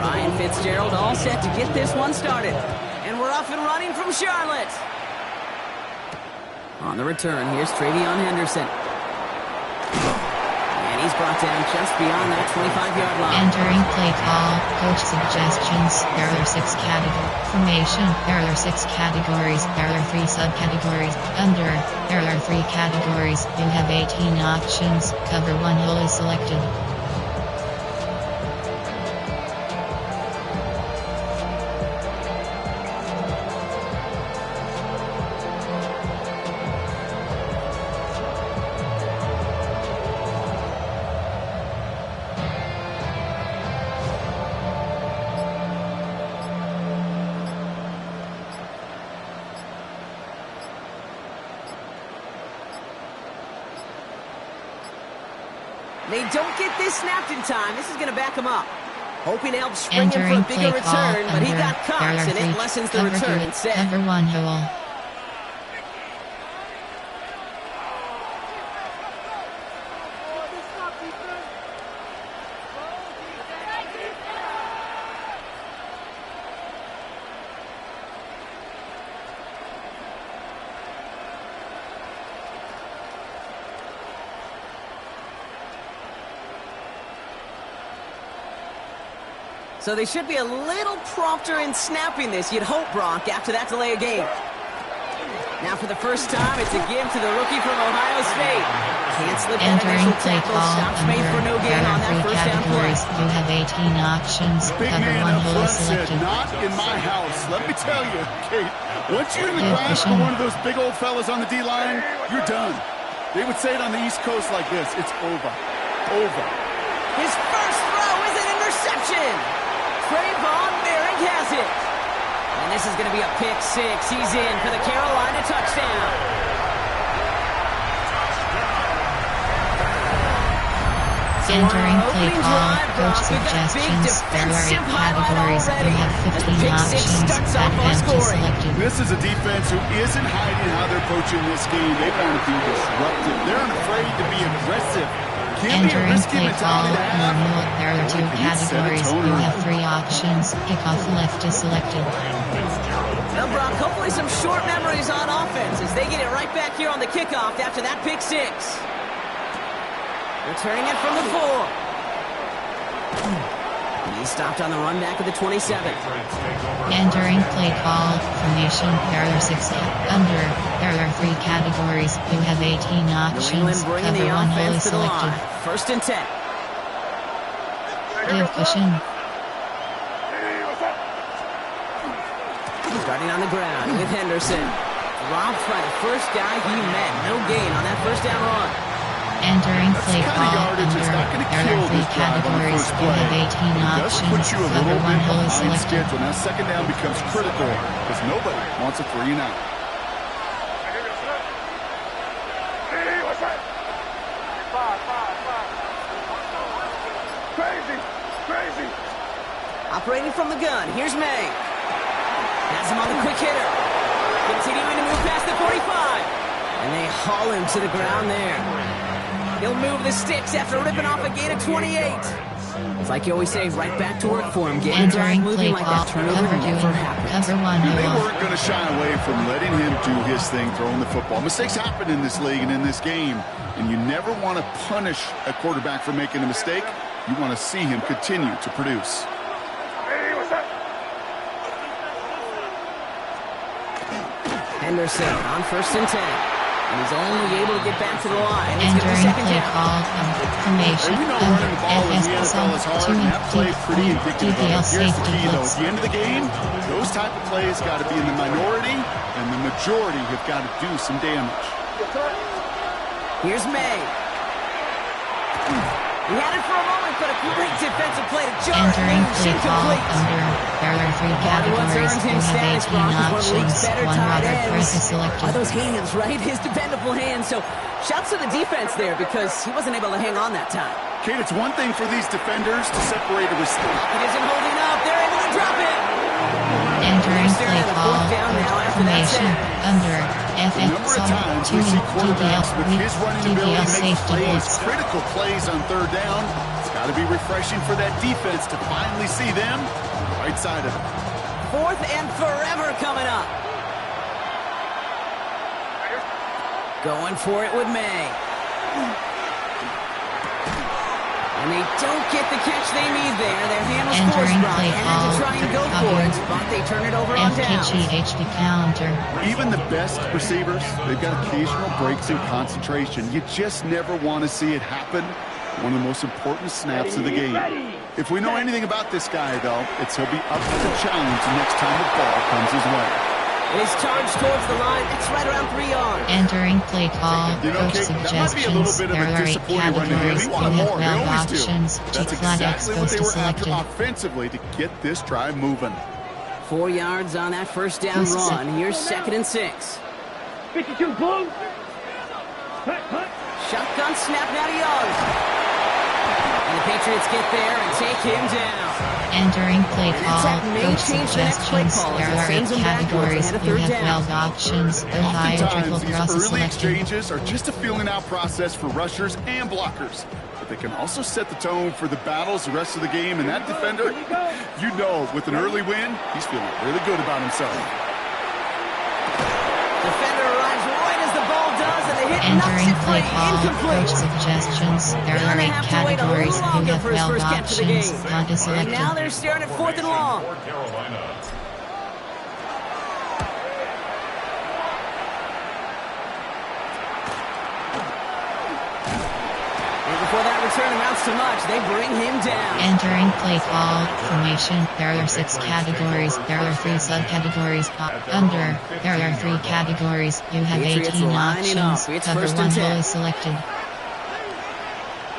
Ryan Fitzgerald all set to get this one started. And we're off and running from Charlotte. On the return, here's Travion Henderson. And he's brought down just beyond that 25-yard line. Entering play call, coach suggestions, there are 6 categories. Formation, there are 6 categories, there are 3 subcategories. Under, there are 3 categories, you have 18 options, cover 1 hole is selected. They don't get this snapped in time. This is going to back him up. Hoping to help spring him for a Entering bigger play call, return, but he under, got caught, there are and 3, it lessens the cover return 2, instead. cover 1 hole. So they should be a little prompter in snapping this, you'd hope, Brock, after that delay of game. Now for the first time, it's a give to the rookie from Ohio State. Can't slip that Entering initial play tackle. call, Stops made for no under, gain there on are that 3 first down play. categories, you have 18 options, Big cover man 1 up hole is front said, selected. not in my house. Let me tell you, Kate, once you're in the Good grass pushing. for one of those big old fellas on the D-line, you're done. They would say it on the East Coast like this, it's over. Over. His first throw is an interception. Trayvon Merrick has it. And this is going to be a pick 6. He's in for the Carolina touchdown. Entering play call, coach suggestions, there are 8 categories, you have 15 options, advanced is selected. This is a defense who isn't hiding how they're approaching this game. They want to be disruptive. They're unafraid to be aggressive. Can't be a Entering risky play call, mentality to have. normal, there are 2 categories, you have 3 options, kickoff left is selected. Well, Brock, hopefully some short memories on offense as they get it right back here on the kickoff after that pick 6. Returning it from the 4. He stopped on the run back of the 27. Entering play call, formation, there are 6 under, there are 3 categories, you have 18 New options, England bringing cover the 1 hole is offense to the selected. line. First and 10. Give cushion. Starting on the ground with Henderson. Robbed by the first guy he met. No gain on that first down run. Entering play That's the kind of call, yardage under, that's not going to there kill are 3 this drive on the categories, first you play. have 18 It does options, put you a cover little 1 bit hole is behind selected. schedule. Now second down becomes critical because nobody wants a 3 and out. Crazy. Operating from the gun. Here's May. Has him on the quick hitter. Continuing to move past the 45. And they haul him to the ground there. He'll move the sticks after ripping off a gain of 28. It's like you always say, right back to work for him. Getting the drive Entering play moving like call, that turnover cover 2, never happened. cover 1 They hole. weren't going to shy away from letting him do his thing, throwing the football. Mistakes happen in this league and in this game, and you never want to punish a quarterback for making a mistake. You want to see him continue to produce. Henderson on first and 10. And he's only able to get back to the line. It's going to be Entering second play down. call, formation, We know running the ball in the NFL is hard, and that play pretty indicative of it. Here's the key, though. At the end of the game, those type of plays got to be in the minority, and the majority have got to do some damage. Here's May. He had it for a moment, but a great defensive play to jar it entering loose, play call, incomplete. under, there are 3 categories, you have 18 options, 1 Robert Press is selected. Are those hands, right? His dependable hands. So shouts to the defense there because he wasn't able to hang on that time. Kate, it's one thing for these defenders to separate a receiver. It isn't holding up. They're able to drop it. Entering play call, formation, under, FX, tuning, DDL, DDL safety blitz. Critical plays on third down. It's got to be refreshing for that defense to finally see them on the right side of it. 4th and forever coming up. Going for it with May. And they don't get the catch they need there. Their hand was forced right. They had to try and go for it, but they turn it over on downs. FKGHD counter. Even the best receivers, they've got occasional breaks in concentration. You just never want to see it happen. One of the most important snaps of the game. If we know anything about this guy, though, it's he'll be up for the challenge next time the ball comes his way. It is charged towards the line. It's right around 3 yards. Entering play call, coach suggestions. There are 8 categories. You have 12 options. Check flat X goes to selected. Offensively to get this drive moving. 4 yards on that first down run. Here's 2nd and 6. 52 blue. Shotgun snap now to Young. And the Patriots get there and take him down. Entering play call, coach suggestions. There are 8 categories. You have 12 options. The higher triple cross is Early selected. exchanges are just a feeling out process for rushers and blockers. But they can also set the tone for the battles the rest of the game. And that defender, you know, with an early win, he's feeling really good about himself. Defender arrives right as the ball does, and the hit knocks Entering it play free. call, Incomplete. coach suggestions. There are 8 categories. You have 12 options. Hunt is And now selected. they're staring at 4th and long. And before that return amounts to much, they bring him down. Entering play call, formation. There are 6 categories. There are 3 subcategories. Under, there are 3 categories. You have Patriots 18 lining up. options. It's Cover 1st 1 and hole 10. is selected.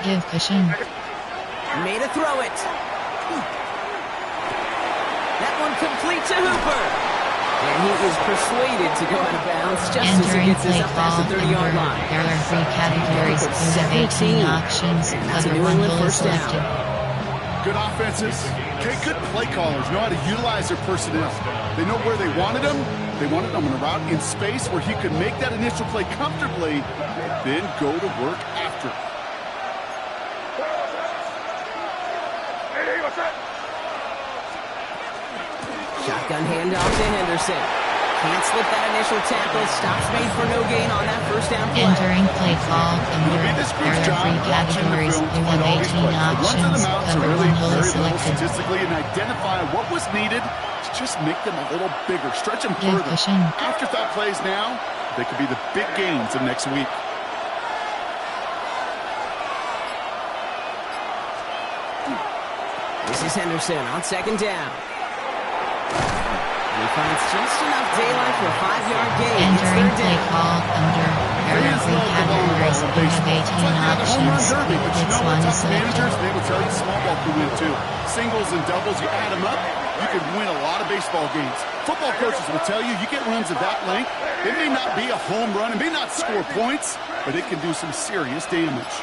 Give cushion. Made to throw it. That one complete to Hooper. And he is persuaded to go out of bounds just as he Entering gets this play up past call, the 30-yard under. line. There are 3 categories. You have 18 options. And that's a Cover New 1 England hole is first down. selected. Good offenses. Okay, good play callers know how to utilize their personnel. They know where they wanted them. They wanted them on a route in space where he could make that initial play comfortably, then go to work after it. Shotgun handoff to Henderson. Can't slip that initial tackle. Stops made for no gain on that first down play. Entering play call, under. This There group's are job 3 watching the categories. film You to have find all these 18 plays. The ones in the options. mounts are Cover really 1 hole very is little selected. statistically and identify what was needed to just make them a little bigger, stretch them Give further. cushion. Afterthought plays now, they could be the big gains of next week. This is Henderson on 2nd down. And he finds just enough daylight for a 5-yard gain. It's Entering 3rd play down. call, under. There are 3 categories. You have 18 options. It's 1 is Managers, selected. they will tell you small ball can win too. Singles and doubles, you add them up, you can win a lot of baseball games. Football coaches will tell you, you get runs of that length, it may not be a home run, it may not score points, but it can do some serious damage.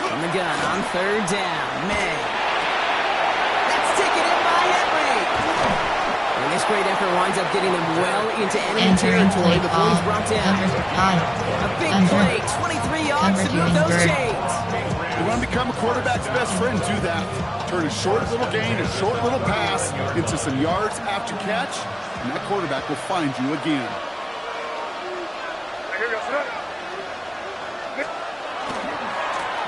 From the gun on 3rd down. May. That's taken in by Henry. And this great effort winds up getting him well into enemy Entering territory play before call, he's brought down. cover 5. A big Under. play, 23 yards Cover to move 2 those invert. chains. You want to become a quarterback's best friend, do that. Turn a short little gain, a short little pass into some yards after catch, and that quarterback will find you again.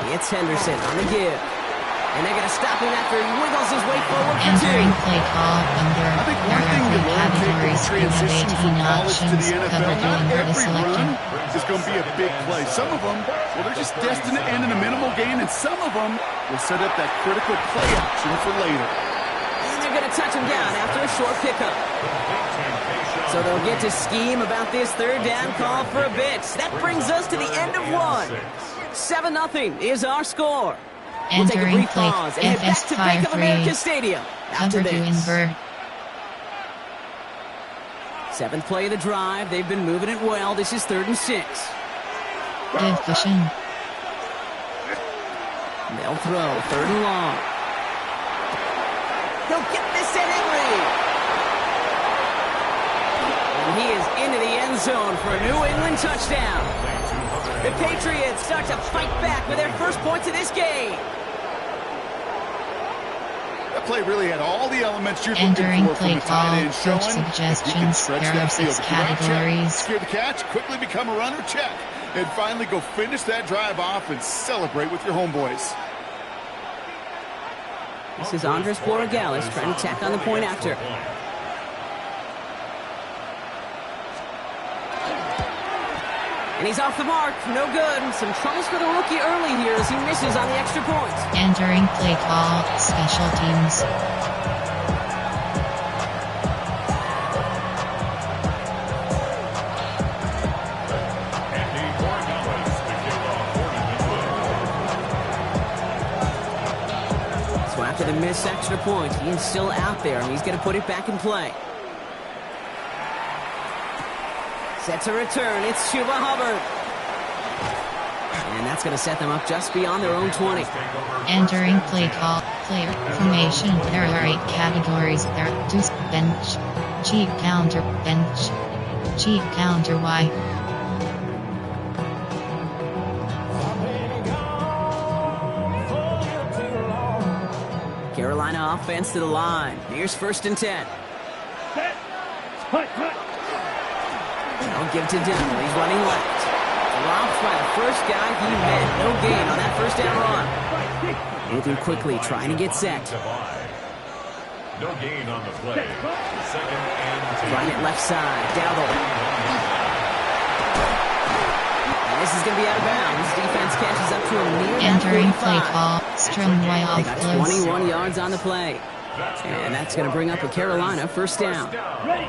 It's Henderson on the give. And they're going to stop him after he wiggles his way forward for 2. Entering play call, under. I think There one thing are you 3 learn taking the categories. You have transition from 18 college to options. the Cover NFL, 2 not invert is every selected. run is going to be a big play. Some of them, well, they're just destined to end in a minimal gain, and some of them will set up that critical play action for later. And they're going to touch him down after a short pickup. So they'll get to scheme about this 3rd down call for a bit. That brings us to the end of 1. 7-0 is our score. We'll take a Entering brief play pause and head back FS to Bank of Fire America Free. Stadium after Cover 2 this. invert. 7th play of the drive. They've been moving it well. This is 3rd and 6. Give cushion. They'll throw 3rd and long. He'll get this at Henry. And he is into the end zone for a New England touchdown. The Patriots start to fight back with their first points of this game. That play really had all the elements you're Entering looking for from play a tight call, end showing. coach If you can suggestions, stretch there are that field, 6 if you run a check, categories. secure the catch, quickly become a runner, check. And finally go finish that drive off and celebrate with your homeboys. This is Andres Borregales trying to tack on the point after. And he's off the mark. No good. Some troubles for the rookie early here as he misses on the extra point. Entering play call, special teams. So after the missed extra point, he is still out there, and he's going to put it back in play. Sets a return. It's Chuba Hubbard. And that's going to set them up just beyond their own 20. Entering play call, player formation. There are 8 categories. There are 2 bench, cheat counter, bench, cheat counter Y. Carolina offense to the line. Here's 1st and 10. Set. Hut, hut. I'll give to Denver. He's running left. Dropped by the first guy he met. No gain on that first down run. Moving quickly, trying to get set. No gain on the play. 2nd and 10. Trying it left side. Dowdle. And this is going to be out of bounds. Defense catches up to him near that Entering 45. play call, string Y They off got close. 21 yards on the play. And that's going to bring up a Carolina first down. Ready.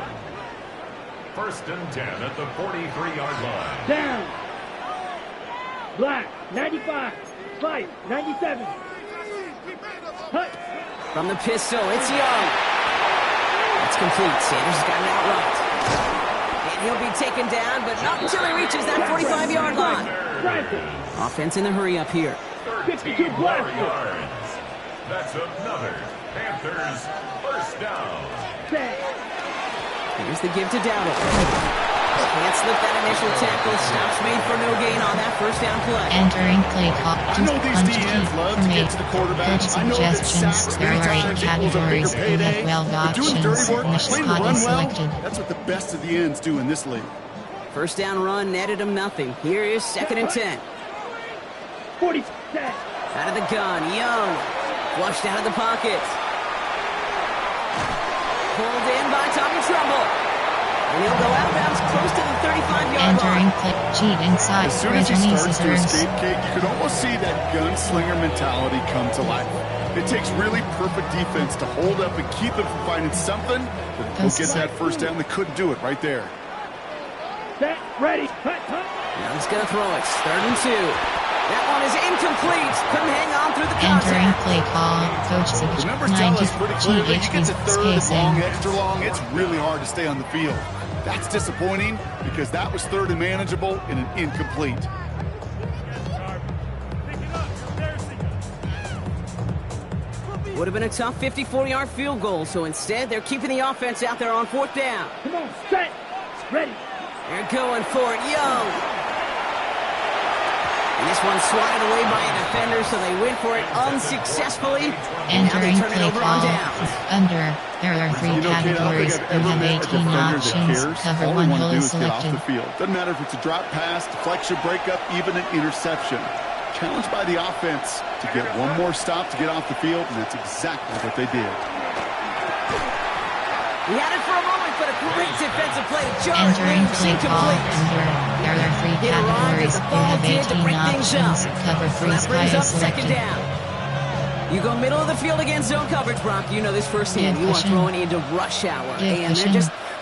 1st and 10 at the 43-yard line. Down. Black. 95. Fight. 97. Hut. From the pistol, it's Young. It's complete. Sanders has got it outright. And he'll be taken down, but not until he reaches that 45-yard line. Offense in the hurry up here. 52 blast. Yards. That's another Panthers first down. Set. Here's the give to Dowdle. Can't slip that initial tackle. Stops made for no gain on that first down play. Entering play call, I know these punch DNs key, love to get to the quarterback. coach I know that suggestions. sacks There many are 8 times equals a bigger categories. You payday. have well But doing the options. dirty work, Finish playing to spot run is well, selected. that's what the best of the ends do in this league. First down run netted him nothing. Here is 2nd and 10. 40. Set. Out of the gun, Young. Flushed out of the pocket. Pulled in by Tommy Trumbull. And he'll go out of bounds close to the 35-yard Entering line. play, cheat inside, As soon as he Reggie starts to scissors. escape, Kate, you can almost see that gunslinger mentality come to life. It takes really perfect defense to hold up and keep them from finding something that will get that first down. They couldn't do it right there. Set. Ready. Hut, hut. Young's going to throw it. 3rd and 2. That one is incomplete. Couldn't hang on through the Entering contact. play call, coach The numbers tell us pretty clearly, you get to 3rd and long, spacing. extra long, it's really hard to stay on the field. That's disappointing because that was 3rd and manageable and an incomplete. Would have been a tough 54-yard field goal, so instead they're keeping the offense out there on 4th down. Come on. Set. Ready. They're going for it, Young. And this one's swatted away by a defender, so they went for it unsuccessfully. And now they Entering turn it play over on call, downs. under. There are 3 You know, Kate, I don't think categories. I've You ever have met a 18 defender that options. cares. Cover All they 1 want to hole do is is get off selected. the field. Doesn't matter if it's a drop pass, deflection, breakup, even an interception. Challenged by the offense to get one more stop to get off the field, and that's exactly what they did. He had it for a moment, but a great defensive play to Jones. Entering Leaves play call, incomplete. under. There are 3 Hit a run categories. that the You ball have did to 18 bring things up. options. Cover So 3 that sky brings is up 2nd selected. down. You go middle of the field against zone coverage, Brock. You know this firsthand. You are cushion. throwing into rush hour. Give And cushion.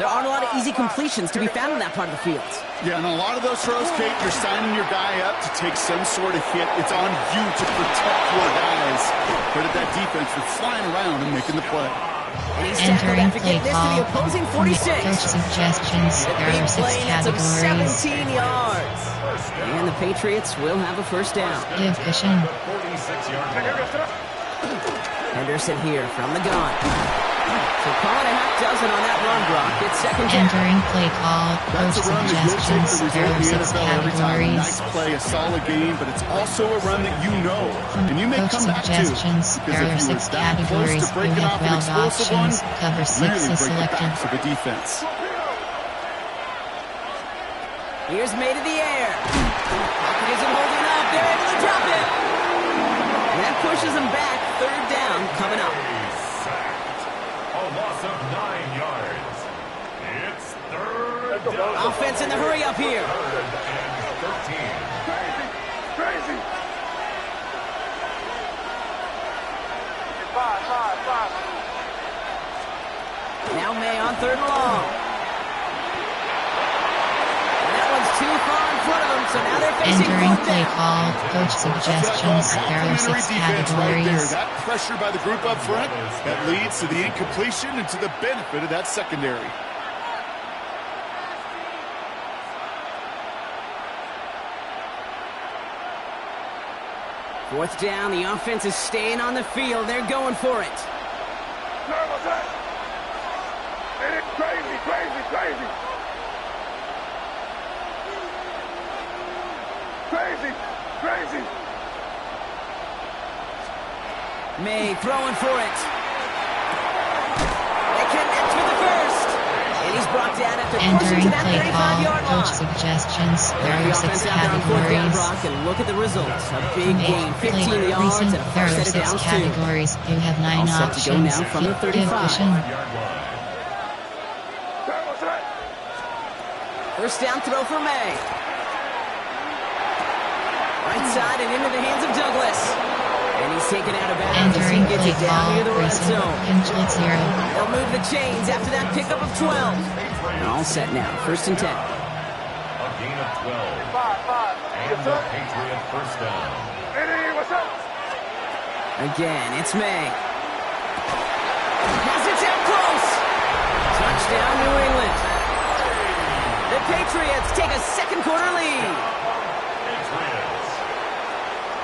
there aren't a lot of easy completions to be found in that part of the field. Yeah, and a lot of those throws, Kate, you're signing your guy up to take some sort of hit. It's on you to protect your guys. Credit that defense for flying around and making the play. And he's tackled Entering after play getting this to call, the opposing 46. coach suggestions. The There big are 6 play nets him categories. 17 yards. And the Patriots will have a first down. Give cushion. 46-yard line. Henderson here from the gun. So call it a half dozen on that run, Brock. It's second down. Entering play call. That's Coach a run that you'll take suggestions. the result There in are the 6 NFL every time. A categories. nice play, a solid game, but it's also a run that you know. And you may Coach come back to. suggestions. Because There if are you were 6 that close categories. to You breaking have off an 12 explosive one, options. Cover 6 really is break the selected. backs of a defense. Here's May to the air. Pocket isn't holding up. They're able to drop it. And that pushes them back. Third down coming up. A loss of 9 yards. It's third down. Offense in the hurry up here. Third and 13. Crazy. Now May on third and long. And that one's too far in front of them, so now they're facing Entering fourth play down. call. Coach That's what I call suggestions. There are complimentary 6 defense right there. categories. That pressure by the group up front, that leads to the incompletion and to the benefit of that secondary. Fourth down, the offense is staying on the field. They're going for it. Crazy. May throwing for it. They connect with the first. And he's brought down after pushing Entering to that play call. 35-yard Coach line. suggestions. There The are 6 offense out there on fourth down, categories. Brock, and look at the results. A big From gain, 15 yards recent, and a there first are set of 6 downs, too. categories. You have 9 All set to go options. now from the 35. Division. First down throw for May. Right side and into the hands of Douglas. And he's taken out of bounds as he Entering gets play it down call. near the red Recent. zone. Control 0. They'll move the chains after that pickup of 12. And all set now. First and 10. A gain of 12. And the Patriot first down. Again, it's May. Has it down close. Touchdown, New England. The Patriots take a second quarter lead. Patriots.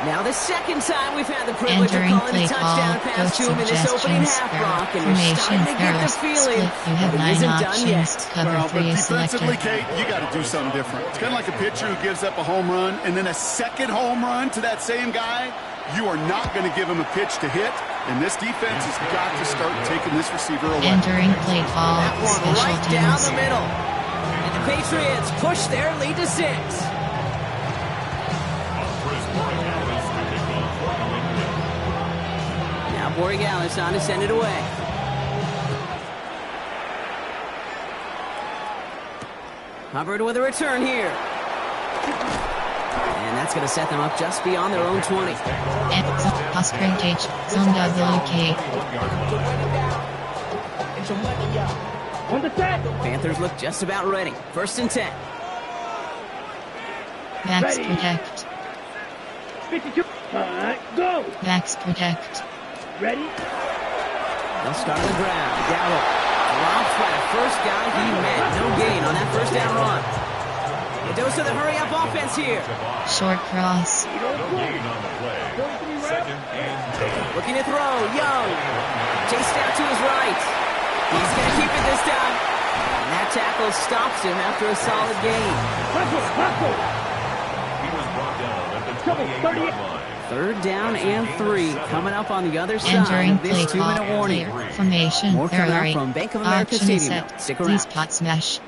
Now the second time we've had the privilege Entering of calling play a touchdown call. pass Coach to him in this opening suggestions. half, There Brock, are and you're formation. starting to get There the are feeling split. You have that it 9 isn't done options. yet. Cover Well, 3 but is defensively, selected. Kate, you got to do something different. It's kind of like a pitcher who gives up a home run and then a second home run to that same guy. You are not going to give him a pitch to hit, and this defense has got to start taking this receiver away. Entering play call. That one Special right down teams. the middle. And the Patriots push their lead to 6. Now Borregales on to send it away. Hubbard with a return here. And that's going to set them up just beyond their own 20. And Oscar H. Zonda WK. On the set. Panthers look just about ready. First and 10. Max Ready. Protect. 52. Go. Max Protect. Ready. They'll start on the ground. Gallup dropped by the first guy he met. No gain on that first down run. It goes to the hurry-up offense here. Short cross. No gain on the play. Second and 10. Looking to throw. Young. Chased out to his right. He's going to keep it this time. And that tackle stops him after a solid gain. Hustle. He was brought down at the 28-yard line. Third down and 3 coming up on the other side Entering of this play call. 2-minute warning. Player formation. More There coming are up 8 from Bank of America options Stadium. set. Stick These around. spot smash.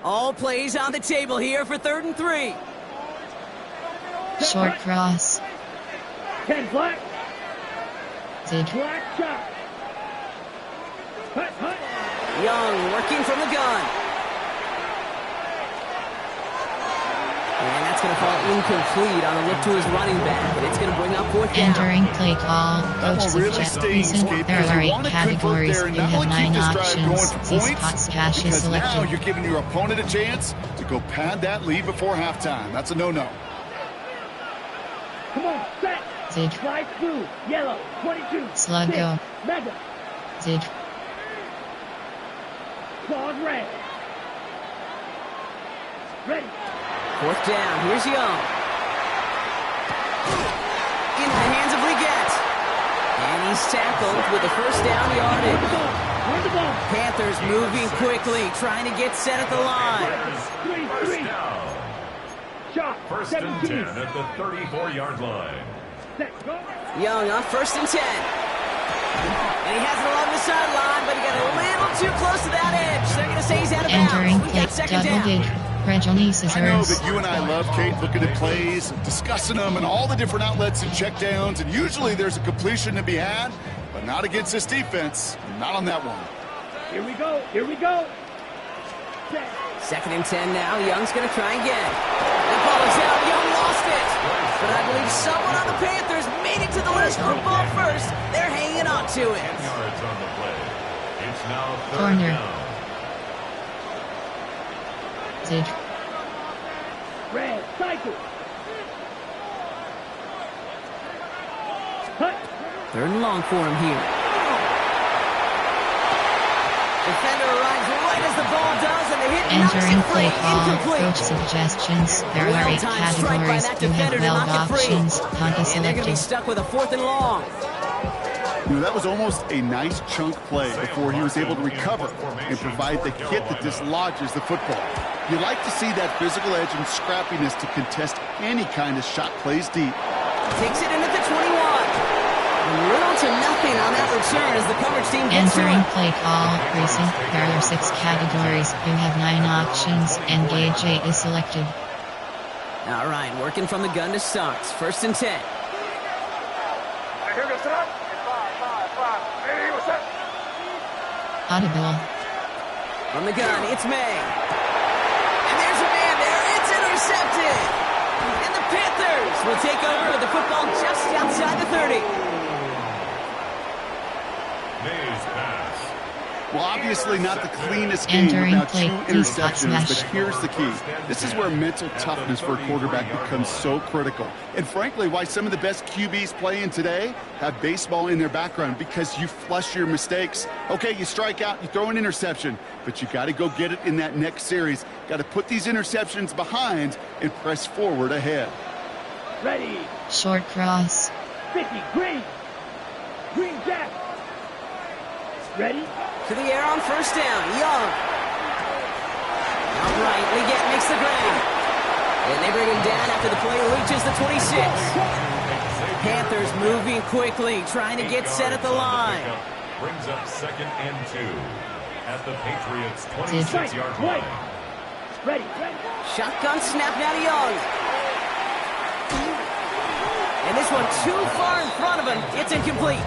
All plays on the table here for 3rd and 3. Short cross. 10 flat. Zig. Black shot. Hut. Young working from the gun. And that's going to fall incomplete on a look to his running back. And it's going to bring up 4th down. Entering play call. That Coach one really stings, suggestions. Kate, There because are you 8 want to convert categories. there and You not have only 9 keep this drive going options. for These points, spots cash is because now selected. you're giving your opponent a chance to go pad that lead before halftime. That's a no-no. Come on, set. Zig. Slide through. Yellow. 22. Slug Six. go. Mega. Zig. Claws red. Ready. 4th down. Here's Young. Into the hands of Leggett. And he's tackled with a 1st down yardage. Run the ball. Panthers moving quickly, trying to get set at the line. First down. Shot. First and 17. 10 at the 34-yard line. Set. Go. Young on 1st and 10. And he has it along the sideline, but he got a little too close to that edge. They're going to say he's out of Entering bounds. We play got 2nd double down. dig. Johnny I know Scissors. that you and I love, Kate, looking at plays, discussing them, and all the different outlets and checkdowns, and usually there's a completion to be had, but not against this defense. Not on that one. Here we go. Here we go. Set. 2nd and 10 now. Young's going to try again. The ball is out. Young lost it. But I believe someone on the Panthers made it to the list for ball first. They're hanging on to it. 10 yards on the play. It's now 3rd Corner. down. Zid. Red. Cycle. Cut. 3rd and long for him here. Defender arrives right as the ball does, and the hit knocks Entering it free. play call. Incomplete. Coach suggestions. There are 8 Well-timed strike by categories. that You have defender to 12 knock it free. options. Conti And they're going to be selected. stuck with a 4th and long. You know, that was almost a nice chunk play before he was able to recover and provide the hit that dislodges the football. You like to see that physical edge and scrappiness to contest any kind of shot plays deep. Takes it in at the 21. Little to nothing on that return as the coverage team gets to Entering it. play call. Racing. There are 6 categories. You have 9 options. Engage 8 is selected. All right, working from the gun to start. 1st and 10. Audible. From the gun, it's May. And there's a man there. It's intercepted. And the Panthers will take over with the football just outside the 30. Mays pass. Well, obviously not the cleanest game Entering without play, 2 please, hot interceptions, but smash. here's the key. This is where mental toughness for a quarterback becomes so critical. And frankly, why some of the best QBs playing today have baseball in their background, because you flush your mistakes. Okay, you strike out, you throw an interception, but you got to go get it in that next series. Got to put these interceptions behind and press forward ahead. Ready. Short cross. 50. Green. Green Jack. Ready. To the air on 1st down. Young. All right, Leggett makes the grab. And they bring him down after the play reaches the 26. Panthers moving quickly, trying to get set at the line. Brings up 2nd and 2 at the Patriots' Right. 26-yard Right. line. Ready. Ready. Shotgun snap now to Young. And this one too far in front of him. It's incomplete.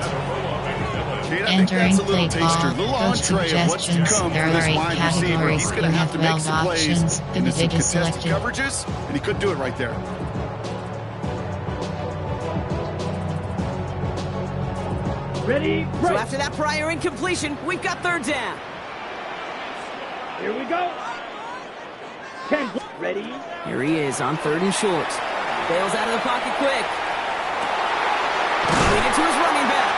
Kate, I think Entering that's a little play taster, call. a little Coach entree of what's to suggestions. come There for this are 8 wide receiver. categories. He's You going to have have to make 12 some plays options. The into some bid is contested selected. coverages, and he couldn't do it right there. Ready. So Break. after that prior incompletion, we've got 3rd down. Here we go. 10. Ready. Here he is on 3rd and short. Bails out of the pocket quick. Lead it to his running back.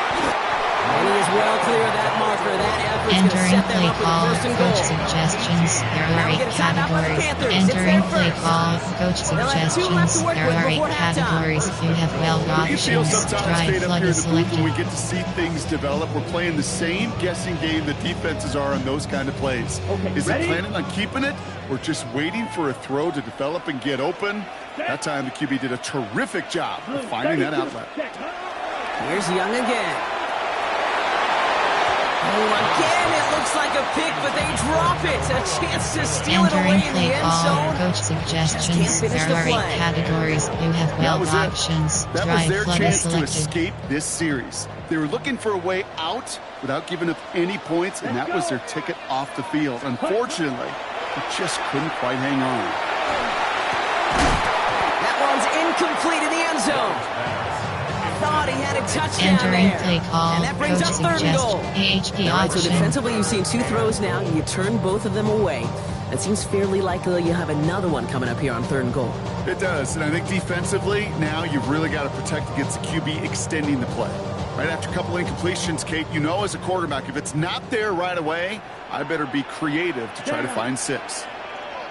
And he is well clear of that marker. That effort's going to Entering set them play up with a call. 1st and goal. Coach suggestions. There Now are we 8 get a timeout by the categories. Panthers. It's Entering their play first. call. Coach They'll have 2 left to suggestions. work There with are 8 before halftime. categories. You have 12 You feel options. sometimes, Drive Kate, up flood here in is the booth when we selected. get to see things develop. We're playing the same guessing game that defenses are on those kind of plays. Okay, Is ready? he planning on keeping it or just waiting for a throw to develop and get open? That time the QB did a terrific job of finding that outlet. Here's Young again. Oh, again, it looks like a pick, but they drop it. A chance to steal it away Entering in the play end call. zone. Coach Just suggestions. can't finish There the are 8 play. categories. You have That 12 was it. options. That was Drive their flood is chance to selected. escape this series. They were looking for a way out without giving up any points, and that was their ticket off the field. Unfortunately, they just couldn't quite hang on. That one's incomplete in the end zone. Thought he had a touchdown Entering there. play call. And that brings Coach up 3rd and goal. suggests AHP All right, so option. defensively, you've seen 2 throws now. You turn both of them away. It seems fairly likely you have another one coming up here on 3rd and goal. It does, and I think defensively, now you've really got to protect against the QB extending the play. Right after a couple incompletions, Kate, you know as a quarterback, if it's not there right away, I better be creative to try to find 6.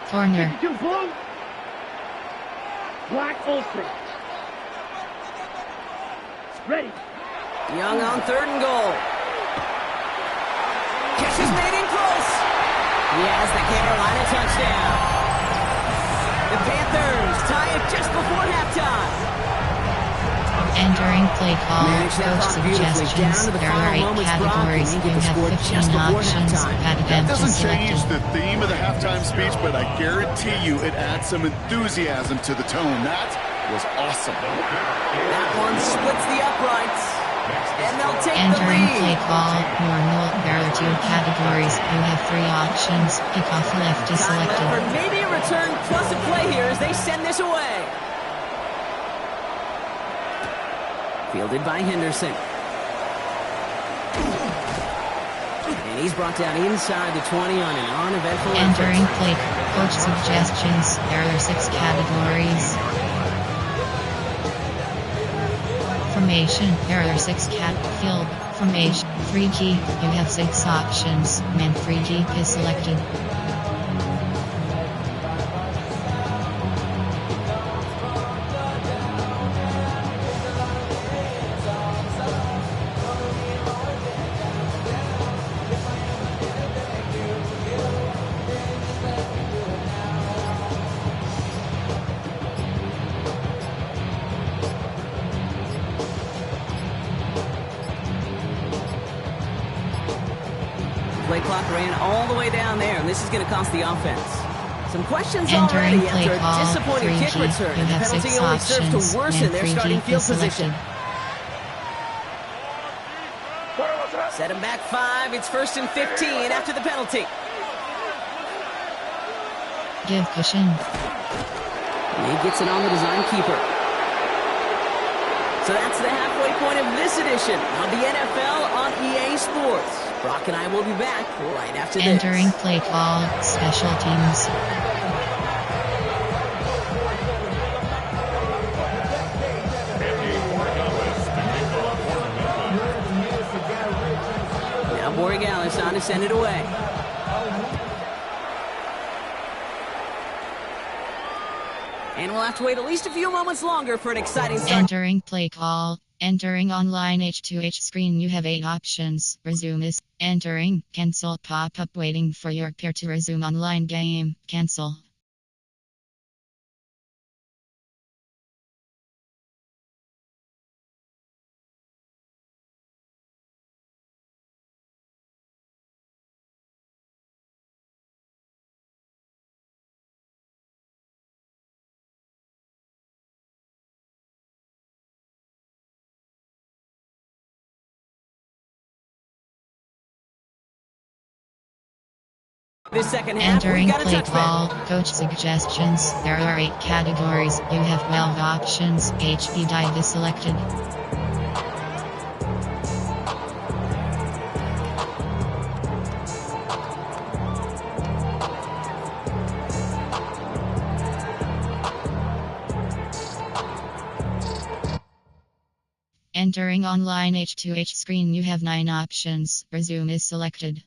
Corner. 52 blue. Black Olsen. Ready. Young on 3rd and goal. Catch is made in close. He has the Carolina touchdown. The Panthers tie it just before halftime. Entering play call, Manage that coach clock beautifully. Down suggestions. to the There final are 8 moments, Brock, categories. and You get the have score 15 just before options. halftime. Add That them to doesn't select change the theme of the halftime speech, but I guarantee you it adds some enthusiasm to the tone. That was awesome. That one splits the uprights. And they'll take Entering the play lead. call, normal. There are 2 categories. You have 3 options. Pick off left is Time left for selected. maybe a return plus a play here as they send this away. Fielded by Henderson. And he's brought down inside the 20 on an uneventful Entering effort. play coach suggestions. There are 6 categories. Formation. There are 6 field formation. Free kick. You have 6 options. Man free kick is selected. Play clock ran all the way down there, and this is going to cost the offense. Some questions Entering already play after a call, disappointing kick 3G. return. You The have penalty 6 only serves options. to worsen Man their free starting kick field is position. selected. Set him back 5. It's 1st and 15 after the penalty. Give cushion. And he gets it on the design keeper. So that's the halfway point of this edition of the NFL on EA Sports. Brock and I will be back right after this. Entering play call, special teams. Now Borregales on to send it away. And we'll have to wait at least a few moments longer for an exciting start. Entering play call. Entering online H2H screen. You have 8 options. Resume is entering. Cancel pop-up waiting for your pair to resume online game. Cancel. This second half, we Entering got a play touchback. call, coach suggestions. There are 8 categories. You have 12 options. HP dive is selected. Entering online H2H screen. You have 9 options. Resume is selected.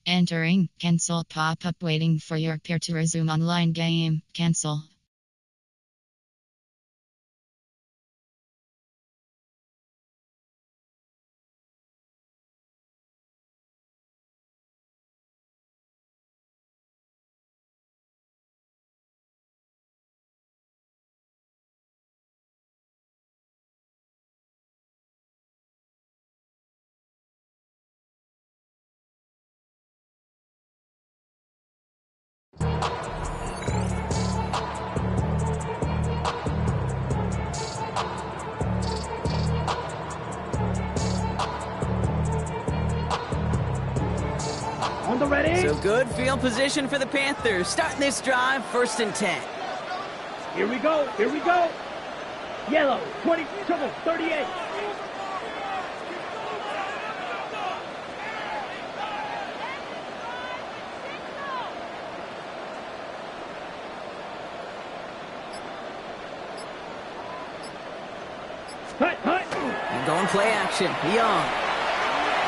Entering, cancel pop-up waiting for your pair to resume online game. Cancel. On the ready. So good field position for the Panthers. Starting this drive, 1st and 10. Here we go. Here we go. Yellow, 20, 38. And going play action. Young.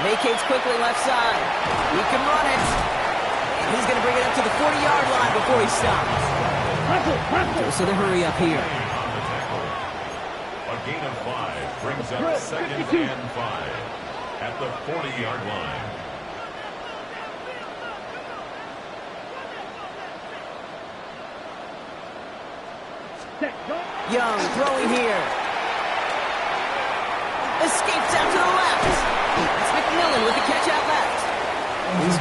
Vacates quickly left side. He can run it. And he's going to bring it up to the 40-yard line before he stops. So the hurry up here. A gain of 5 brings up 2nd and 5 at the 40-yard line. Young throwing here. Escapes out to the left. That's McMillan with the catch out left.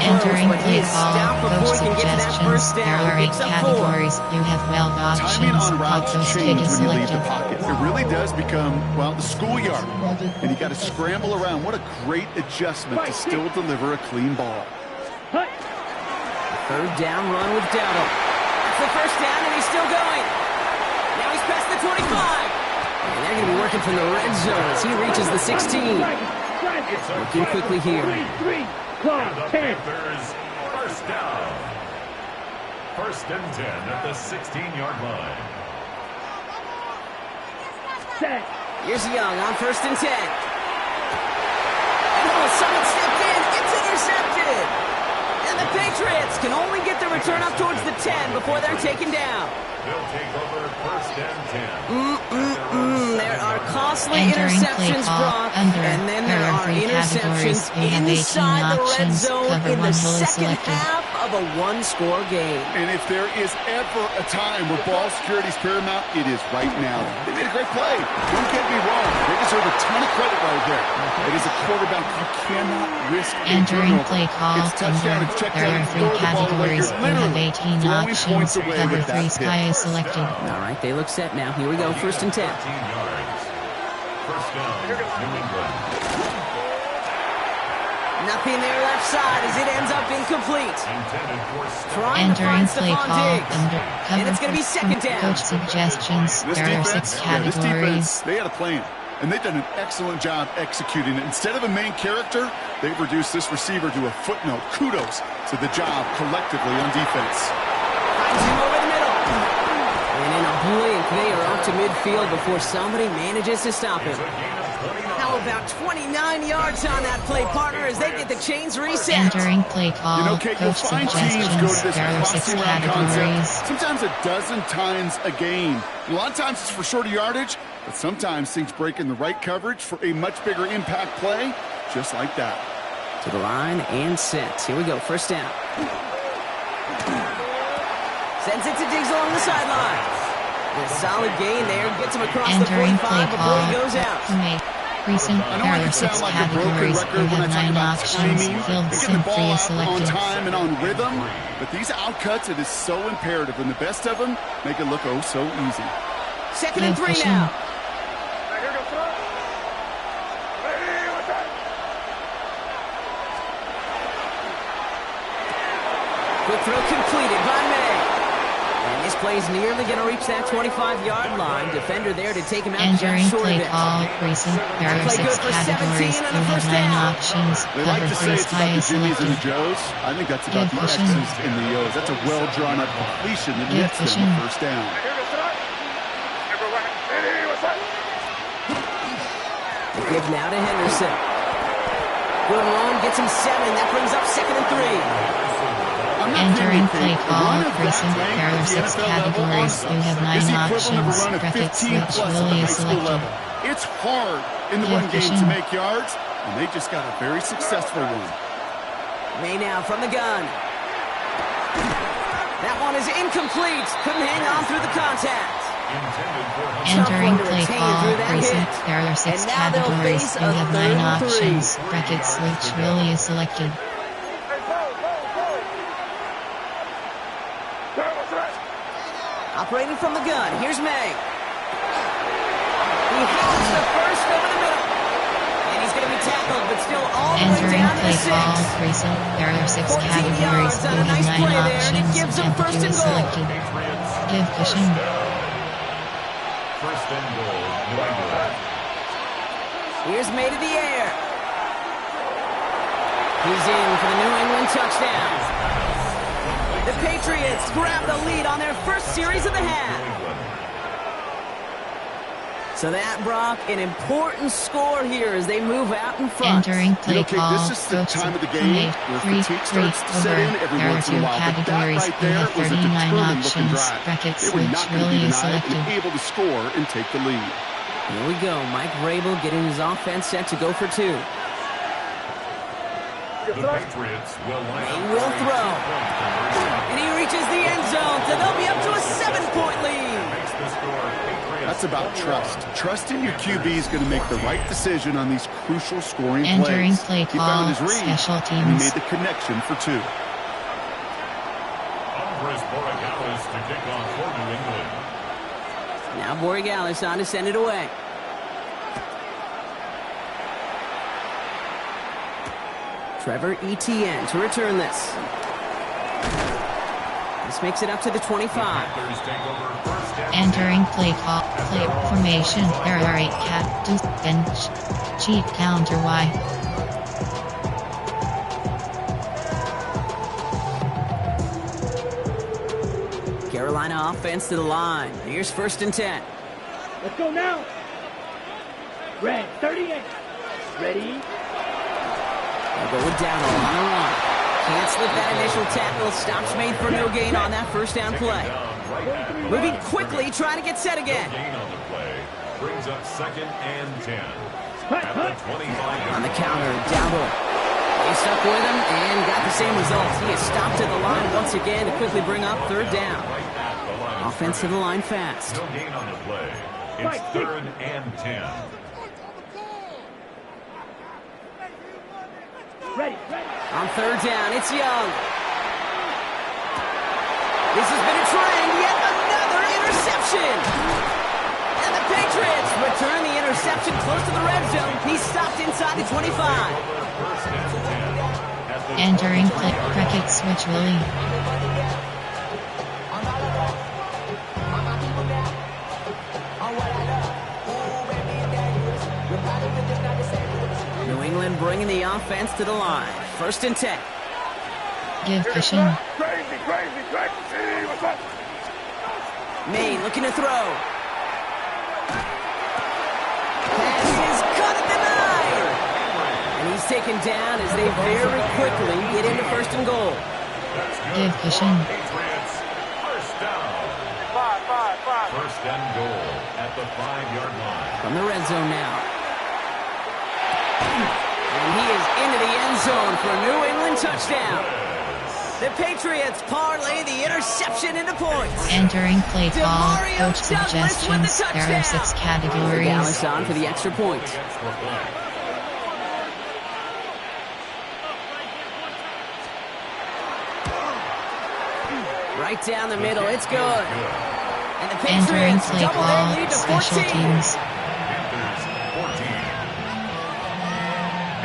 Entering But he play is stopped call, before coach he can get to that suggestions. first There down. are He 8 picks up 4. categories. You have 12 Timing options. on routes Coach change is when you leave the selected. pocket. It really does become, well, the schoolyard. And you got to scramble around. What a great adjustment to still deliver a clean ball. Third down run with Dowdle. That's the first down, and he's still going. Now he's past the 25. And they're going to be working from the red zone as he reaches the 16. Looking quickly here. And the Panthers, first down. 1st and 10 at the 16-yard line. Here's Young on 1st and 10. And someone stepped in. It's intercepted. And the Patriots can only get the return up towards the 10 before they're taken down. They'll take over 1st and 10. There are costly Entering play interceptions, call, Brock, under. and then there There are are 3 interceptions categories. You have 18 inside the red options. zone Cover in the 1 will is second selected. half of a one-score game. And if there is ever a time where ball security is paramount, it is right now. They made a great play. Don't get me wrong. They deserve a ton of credit right there. But as a quarterback, you cannot risk a Entering turnover. play call, It's touchdown, under. it's check There down, are it's 3 throw the ball away. categories. You're You have literally 18 throwing options. points away Cover with 3 that sky pick. is selected. All right, they look set now. Here we go, 1st and 10. 13 yards. First down, New England. Nothing there left side as it ends up incomplete. Intended for Trying to Entering find play Stephon call, Diggs. under. And it's Cover going to be from 2nd down. coach suggestions. This There are defense, 6 this defense, categories. they had a plan. And they've done an excellent job executing it. Instead of a main character, they've reduced this receiver to a footnote. Kudos to the job collectively on defense. Finds him over the middle. And in a blink, they are up to midfield before somebody manages to stop him. How about 29 yards on that play, partner, as they get the chains reset? Entering play call, You know, Kate, you'll coach find teams go to suggestions. this There are 6 crossing route categories. concept sometimes a dozen times a game. A lot of times it's for shorter yardage, but sometimes things break in the right coverage for a much bigger impact play, just like that. To the line and set. Here we go, 1st down. Sends it to Diggs along the sideline. A solid gain there, gets him across the Entering 45 play before call, he goes out. from a recent. I know There I are can 6 sound like a broken categories. record You when I have talk 9 about options. timing, Field getting the ball free is out on selected. time and on rhythm. But these outcuts, it is so imperative, and the best of them make it look oh so easy. 2nd and 3 Good now. Quick throw completed by May. And this play's nearly going to reach that 25-yard line. Defender there to take him out Entering just short play of it. call, recent. There are Play 6 good for 17 categories. and You a have first 9 down. options. They like Cover to say 3 it's sky about the is Jimmies and the selected. Joes. I think that's about Give the cushion. X's and the O's. That's a well-drawn-up completion that Give nets them cushion. the first down. Give now to Henderson. Good run, gets him 7. That brings up 2nd and 3. I'm not Entering kidding, play Kate. call, The run of that recent. length There at are the 6 NFL level categories. also You have is 9 the equivalent of a options. run of Bracket 15 switch plus at the really high is school selected. level. It's hard in the Give run game to cushion. make yards, and they just got a very successful one. May now from the gun. That one is incomplete. Couldn't hang on through the contact. Entering Tough one to play retain call, through that recent. hit. There are 6 And now they'll categories. face You a have 9 3rd and 3. options. Bracket switch really is selected. Operating from the gun. Here's May. He hauls the first over the middle. And he's going to be tackled, but still all the way Entering down to play the 6. call, recent. There are 6 14 categories. yards You on a have nice 9 play there, and it options. gives them Empty first and is goal. selected. Give cushion. First and goal, New England. Here's May to the air. He's in for the New England touchdown. The Patriots grab the lead on their first series of the half. So that, Brock, an important score here as they move out in front. Entering play Okay, call. this is the Coach time of the game Formate. where 3, fatigue 3 starts to set in over. every There are once in a 2 while. But that categories. right You there have was a 39 determined-looking options. drive. Bracket They were switch not going to really be is denied selected. and able to score and take the lead. Here we go. Mike Vrabel getting his offense set to go for 2. The Patriots will line He up will for a throw. 2-point conversion. And he reaches the end zone, so they'll be up to a 7-point lead. Makes the score Patriots That's about 21. trust. Trusting your QB is going to make the right decision on these crucial scoring Entering plays. play He found his call. read, Special and he teams. made the connection for 2. Andres Borregales to kick off for New England. Now Borregales on to send it away. Trevor Etienne to return this. This makes it up to the 25. Panthers take over first and Entering play call. Play formation. There are 8 cat. Do bench. Cheat counter Y. Carolina offense to the line. Here's 1st and 10. Let's go now. Red, 38. Ready? They'll go with Dowdle on the run. Can't slip that initial tackle. Stops made for no gain on that first down play. down right at Moving quickly, trying to get set again. gain on the play. Brings up 2nd and 10. Hut, At hut. the 25. On the counter, Dowdle. He stuck with him and got the same results. He is stopped at the line once again to quickly bring up 3rd down. Right at the line of Offense to the scrimmage. line fast. No gain on the play. It's 3rd and 10. Ready, ready. On 3rd down, it's Young. This has been a trend, yet another interception. And the Patriots return the interception close to the red zone. He's stopped inside the 25. First and 10. At the Entering 23 play. yard Bracket switch Willie. New England bringing the offense to the line. 1st and 10. Give cushion. Crazy, crazy, crazy. What's up? Maine looking to throw. Pass is cut at the 9. And he's taken down as they very quickly get into 1st and goal. Give cushion. Patriots, first down. First and goal at the 5-yard line. From the red zone now. And he is into the end zone for a New England touchdown. The Patriots parlay the interception into points. Entering play call. Demario Coach Douglas with the suggestions. There are 6 touchdown. categories. Dallas on for the extra point. Extra point. Right down the middle. It's good. And the Entering Patriots play double their call. lead to Special 14. teams. Panthers 14.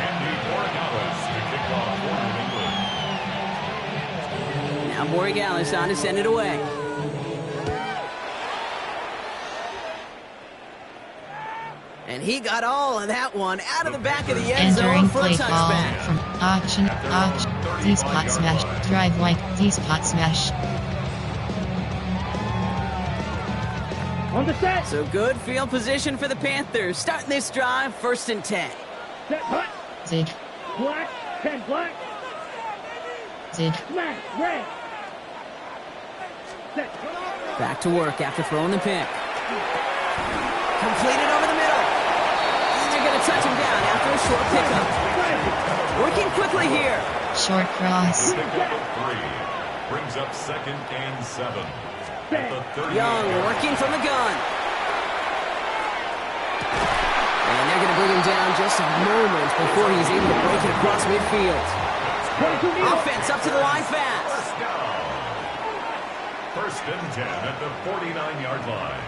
Andy Borregales to kick off for New England. Now Borregales on to send it away. And he got all of that one out of the back of the end Entering zone for a play call touchback. from auction. Z-spot smash. Drive white. Z-spot smash. On the set. So good field position for the Panthers. Starting this drive, 1st and 10. Set, hut. Zig. Black, 10 black. Zig. Smash, red. Set. Back to work after throwing the pick. Completed over the middle. And they're going to touch him down after a short pickup. Working quickly here. Short cross. Pickup of 3. Brings up 2nd and 7. At the 38 Young yard working from the gun. And they're going to bring him down just a moment before he's able to break it across midfield. 22 meters. Offense up to the line fast. First down. 1st and 10 at the 49-yard line.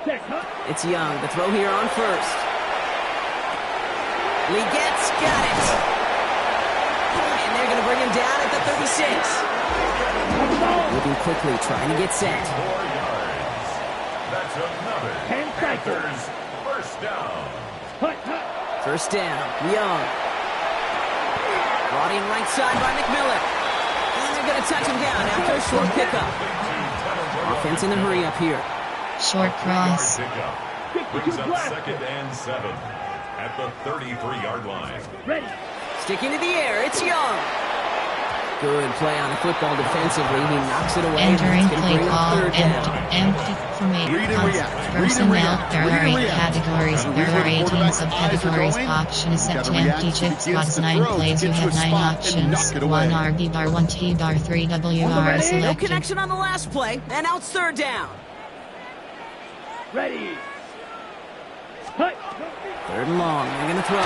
Set, hut. It's Young. The throw here on 1st. Legette's got it. And they're going to bring him down at the 36. Moving quickly, trying to get set. 4 yards. That's another 10 seconds. Panthers first down. Hut, hut. 1st down. Young. Brought in right side by McMillan. And they're going to touch him down after a short pickup. Offense in the hurry up here. Short cross. Pickup. Brings up 2nd and 7 at the 33-yard line. Ready. Sticking to the air, it's Young. Good play on the football defensively. He knocks it away. Entering That's gonna play bring up call, 3rd down. empty formation. Read and react. Read and Personnel, react. there Read are and 8 react. categories. Gotta There read are where the 18 quarterback's eyes are subcategories. going. Option is set Gotta to react empty as he chip begins squads to 9 throw, plays. to You get to have a 9 spot and options. knock it 1 away. RB bar, 1 T bar, 3 WR No selected. connection on the last play, and now it's 3rd down. Ready. Hut. 3rd and long. They're going to throw.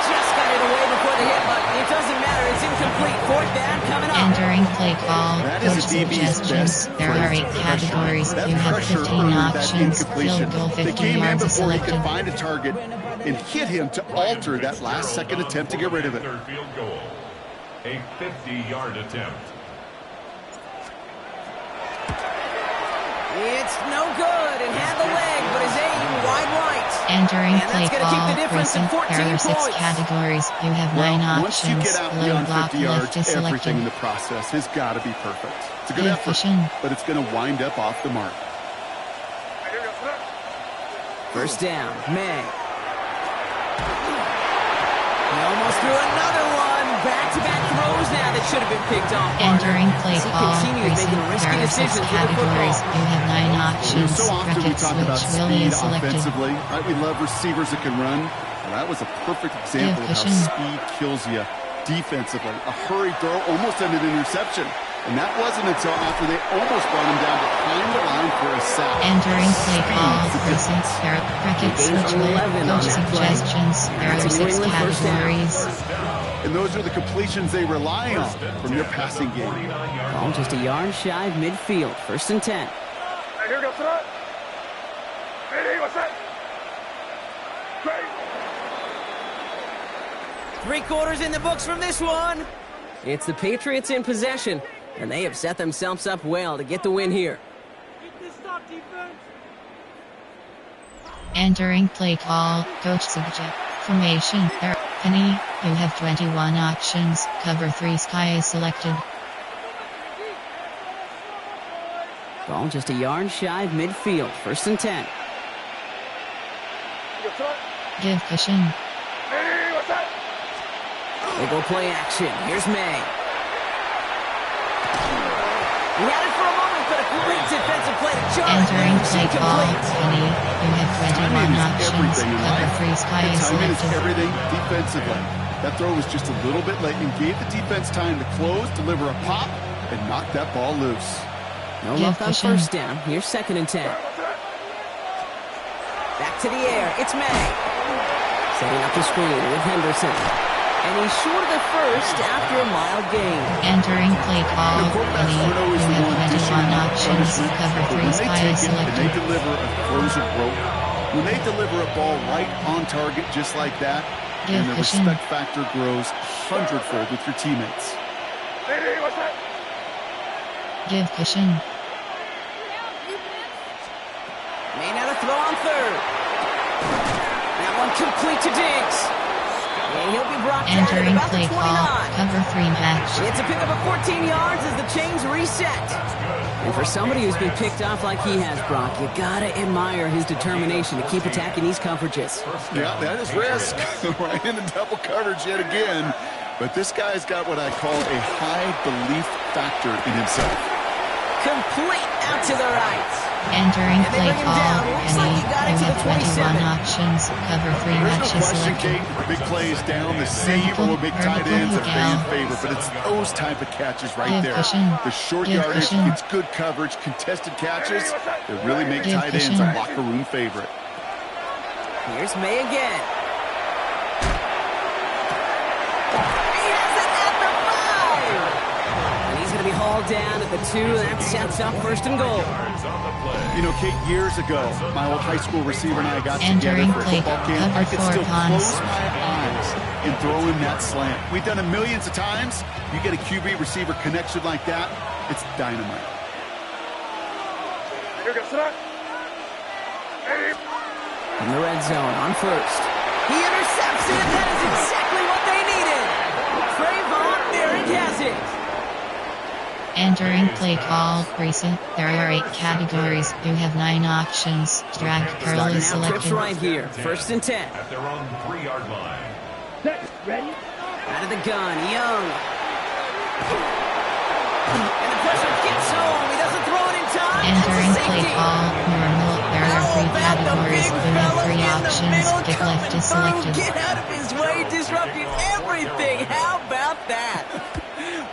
Just got it away before the hit button. It doesn't matter. It's incomplete. 4th down coming up. Entering play call, That is coach a DB's suggestions. best There are phrase. 8 categories. That You have pressure 15 earned that options. incompletion. Field goal, They 50 came in yards is before he selected. could find a target and hit him to alter that last second attempt to get rid of it. Third field goal. A 50-yard attempt. It's no good. It had the leg, but his aim wide right. Entering And play that's gonna keep call, the difference in person, 14 there are 6 points. categories. You have 9 Once you options. get out Low beyond block 50 yards, left is everything in selected. the process has got to be perfect. It's a good Give effort, cushion. but it's going to wind up off the mark. 1st down. May. He almost threw another one. Back-to-back throws now that should have been picked off. Entering play As he call, continues person, making risky there are 6 decisions with the categories. football. You have 9 You know, options. so often we Bracket talk about switch, Willie speed is selected. offensively, right? We love receivers that can run. Well, that was a perfect example of how cushion. speed kills you defensively. A hurried throw almost ended an interception. And that wasn't until after they almost brought him down behind the line for a sack. Entering play Speed call, is the person, difference. there are bracket He gains switch, 11 on coach that play. suggestions. There That's are a New 6 England first down. categories. And those are the completions they rely on from their passing game. Ball just a yard shy of midfield. 1st and 10. Here goes front. Ready. What's that? Great. 3/4 in the books from this one. It's the Patriots in possession, and they have set themselves up well to get the win here. Entering play call, coach suggest. Formation, there, Penny, you have 21 options. Cover 3 sky is selected. Ball just a yard shy of midfield. 1st and 10. Give cushion. Ready. What's that? They go play action. Here's May. He had it for a moment, but a great defensive play to charge. Entering It's play call, incomplete. Penny, you have 21 Timing is options. everything in Cover life. 3 sky And is timing is selected. everything defensively. That throw was just a little bit late and gave the defense time to close, deliver a pop, and knock that ball loose. No Give luck on cushion. 1st down. Here's 2nd and 10. Back to the air. It's May. Setting up the screen with Henderson. And he's short of the 1st after a mild gain. Entering play call, Quarterbacks Penny, aren't you always the one have dishing 21 out options. punishment, Cover but 3 when they sky take is it and they selected. deliver a frozen rope, when they deliver a ball right on target just like that, Give and the cushion. respect factor grows 100-fold with your teammates. Ready. What's that? Give cushion. May not have throw on 3rd. That one complete to Diggs. And he'll be brought down at Entering about play the call, 29. cover 3 match. It's a pickup of 14 yards as the chains reset. And for somebody who's been picked off like he has, Brock, you gotta admire his determination to keep attacking these coverages. Yeah, that is risk. Right into double coverage yet again. But this guy's got what I call a high belief factor in himself. Complete out to the right. Entering And they play bring him call, down. Looks like Penny, he got it you to the have 21 27. options. Cover 3 There's no matches question, selected. Kate. The big play is down. The seam will make tight ends a fan favorite, but it's those type of catches right Give there. cushion. The short Give yardage, cushion. it's good coverage, contested catches that really make Give tight ends cushion. a locker room favorite. Here's May again. He has it at the 5. And he's going to be hauled down at the 2. That sets up 1st and goal. You know, Kate, years ago, my old high school receiver and I got Entering together for a play, football camp. cover I could 4 still punts. close my eyes and throw him that slant. We've done it millions of times. You get a QB receiver connection like that, it's dynamite. Here goes front. Ready. In the red zone on 1st. He intercepts it. That is exactly what they needed. Trayvon, there he has it. Entering play call, recent. There are 8 categories. You have 9 options. Drag curl Starting is out trips selected. right here. First and 10. At their own 3-yard line. Set. Ready? Out of the gun, Young. And the pressure gets home. He doesn't throw it in time. Entering That's a play safety. call, normal. There are 3 The categories. big You have fella 3 in the options. middle Kick left coming is selected. through. Get out of his way, disrupting everything. How about that?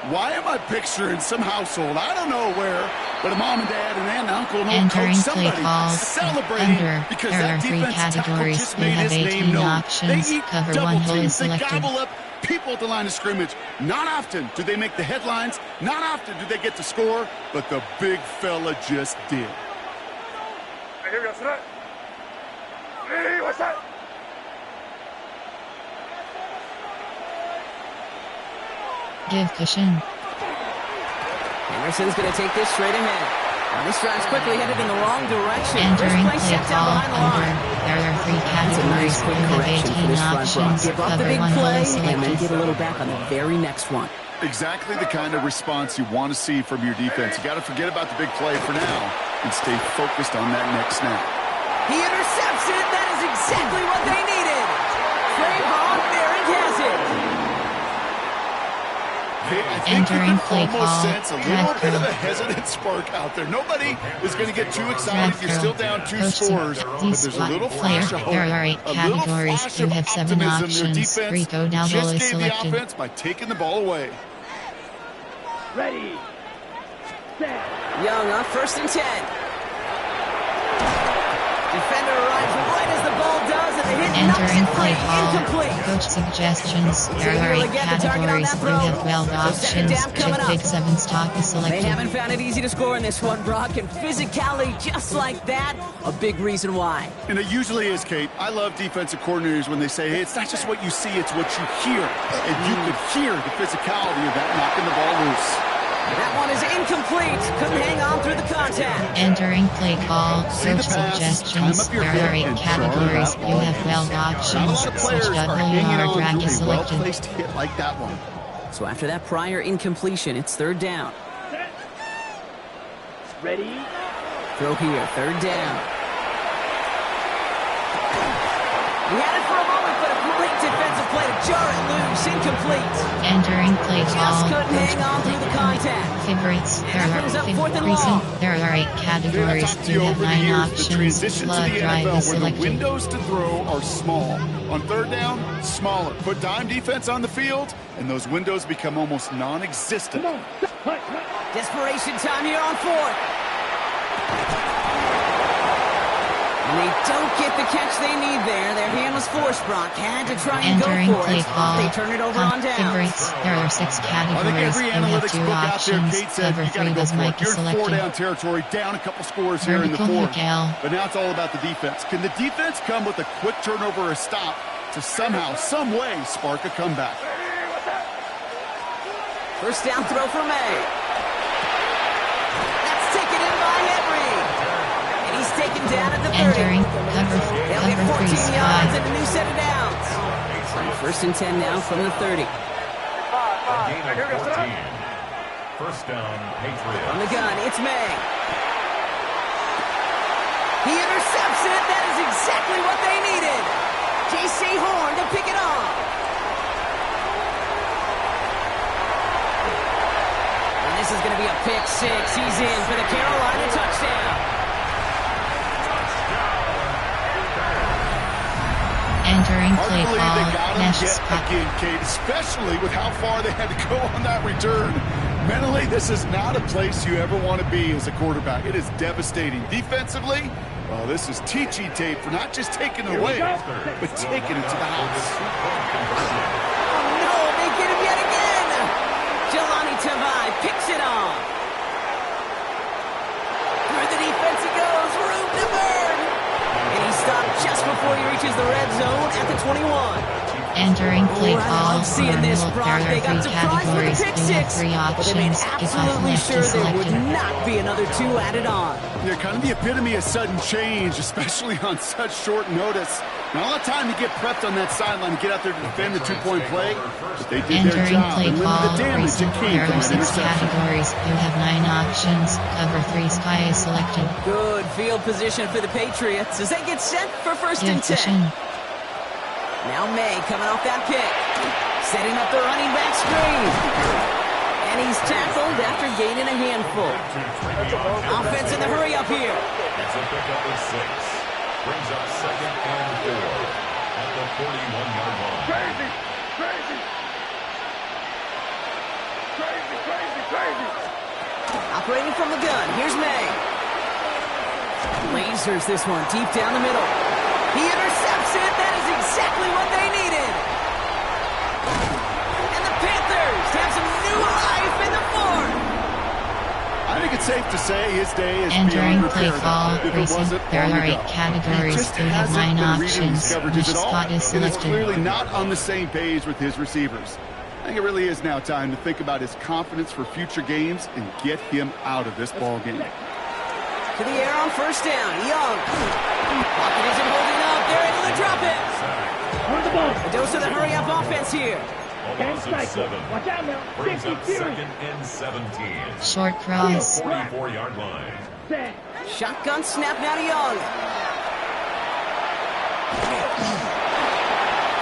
Why am I picturing some household, I don't know where, but a mom and dad and aunt and uncle and old Entering coach, play somebody call, celebrating under. because There that are 3 defensive tackle categories. just You made have his 18 name known. options. They eat Cover double 1 hole is teams. They selected. gobble up people at the line of scrimmage. Not often do they make the headlines. Not often do they get to score, but the big fella just did. Here we go, set. Hey, what's that? Give cushion. Emerson's going to take this straight ahead. Now this drive's quickly headed in the wrong direction. Entering First play play set down call, behind the under. line. There are 3 That's a nice categories. quick You have correction for 18 this front block. options. Give up the Cover big 1 hole play is and then selected. get a little back on the very next one. Exactly the kind of response you want to see from your defense. You got to forget about the big play for now and stay focused on that next snap. He intercepts it. That is exactly what they needed. Trayvon Merrick has it. Hey, I think you Entering can play almost call, sense a little drag bit of curl. a hesitant spark out there. Nobody is going to get too excited. Drag You're curl. still down 2 Coach scores, but these there's a little player. flash of hope. There are 8 A little categories. flash You of have 7 optimism. Their options. defense Rico Dalbo just is gave the selected. offense by taking the ball away. Ready. Set. Young on first and 10. Defender arrives right as the ball does, and the hit knocks Entering it play free. call. Incomplete. Coach suggestions. There are Really 8 get the target on categories. that You throw. have 12 So second options. down coming Check up. Big 7 stock is They selected. haven't found it easy to score in this one, Brock, and physicality just like that, a big reason why. And it usually is, Kate. I love defensive coordinators when they say, hey, it's not just what you see, it's what you hear. And you could hear the physicality of that knocking the ball loose. That one is incomplete. Couldn't hang on through the contact. Entering play call. See the Coach pass, suggestions. time up your There hip are 8 and charge categories. that You ball. have 12 Not a options. lot of players Switch are W hanging or drag on is to a selected. well-placed hit like that one. So after that prior incompletion, it's third down. Set. Ready. Throw here, third down. He had it for a moment, but a great defensive play to jar it loose. Incomplete. Entering play Just call. couldn't hang on through the contact. Favorites. There And that are brings up 8 fourth and long. There are 8 Dude, I've categories. talked to You you have over the 9 years, the options. transition to Flood the drive NFL is where the selected. windows to throw are small. On third down, smaller. Put dime defense on the field, and those windows become almost non-existent. Come on. Set. Hut, hut. Desperation time here on fourth. And they don't get the catch they need there. Their hand was forced, Brock. Had to try and Entering go for play it. call. They turn it over on downs. Favorites. There are 6 I think categories. every You have analytics 2 book out there, options. Kate said Cover you got to 3 go was for it. Mike You're in selected. 4-down territory, down a couple scores here in the Vertical fourth. Miguel. But now it's all about the defense. Can the defense come with a quick turnover or a stop to somehow, some way, spark a comeback? First down throw for May. That's taken in by Henry. And he's taken down at the 30. Entering cover They'll get 14 3 yards spy. and a new set of downs. First and 10 now from the 30. A gain of 14. First down, Patriots. On the gun, it's May. He intercepts it. That is exactly what they needed. J.C. Horn to pick it off. And this is going to be a pick six. He's in for the Carolina touchdown. Entering Hard play to believe they got call. him Mesh yet spot. again, Kate, especially with how far they had to go on that return. Mentally, this is not a place you ever want to be as a quarterback. It is devastating. Defensively, well, this is teaching tape for not just taking it away, but taking it to the house. Oh, no, they get him yet again. Jelani Tavai picks it off. Through the defense he goes, room to burn. And he stopped just before he reaches the red zone at the 21. Entering play Oh, I call. love seeing this, Normal. Brock. There They are got 3 surprised with categories. the pick You have six, 3 but they made options. Kick off absolutely left sure is there would selected. not be another 2 added on. They're kind of the epitome of sudden change, especially on such short notice. Now, a lot of time to get prepped on that sideline to get out there to defend the two-point play. But they did their Entering job play and call, limited the damage recent that came from error that 6 interception. categories. You have 9 options. Cover 3 sky is selected. Good field position for the Patriots as they get set for first and 10. Position. Now May coming off that pick. Setting up the running back screen. And he's tackled after gaining a handful. Offense in the hurry up here. It's a pickup of 6. Brings up 2nd and 4 at the 41-yard line. Crazy! Crazy! Crazy, crazy, crazy! Operating from the gun, here's May. Lasers this one deep down the middle. He intercepts it. That is exactly what they needed. And the Panthers have some new life in the fourth. I think it's safe to say his day is Entering beyond play repair. call, If it recent, wasn't there long are 8 ago. He categories. just You have hasn't 9 been reading these options. coverages Which at all, spot is and it's selected? clearly not on the same page with his receivers. I think it really is now time to think about his confidence for future games and get him out of this ball game. To the air on first down. Young. Pocket isn't holding up. They're able to drop it. On the ball. A dose of the hurry-up offense here. A And loss of cycle. 7. Watch out now. Brings 50 up series. 2nd and 17. Short At the cross. 44-yard line. Set. Shotgun snap now to Young.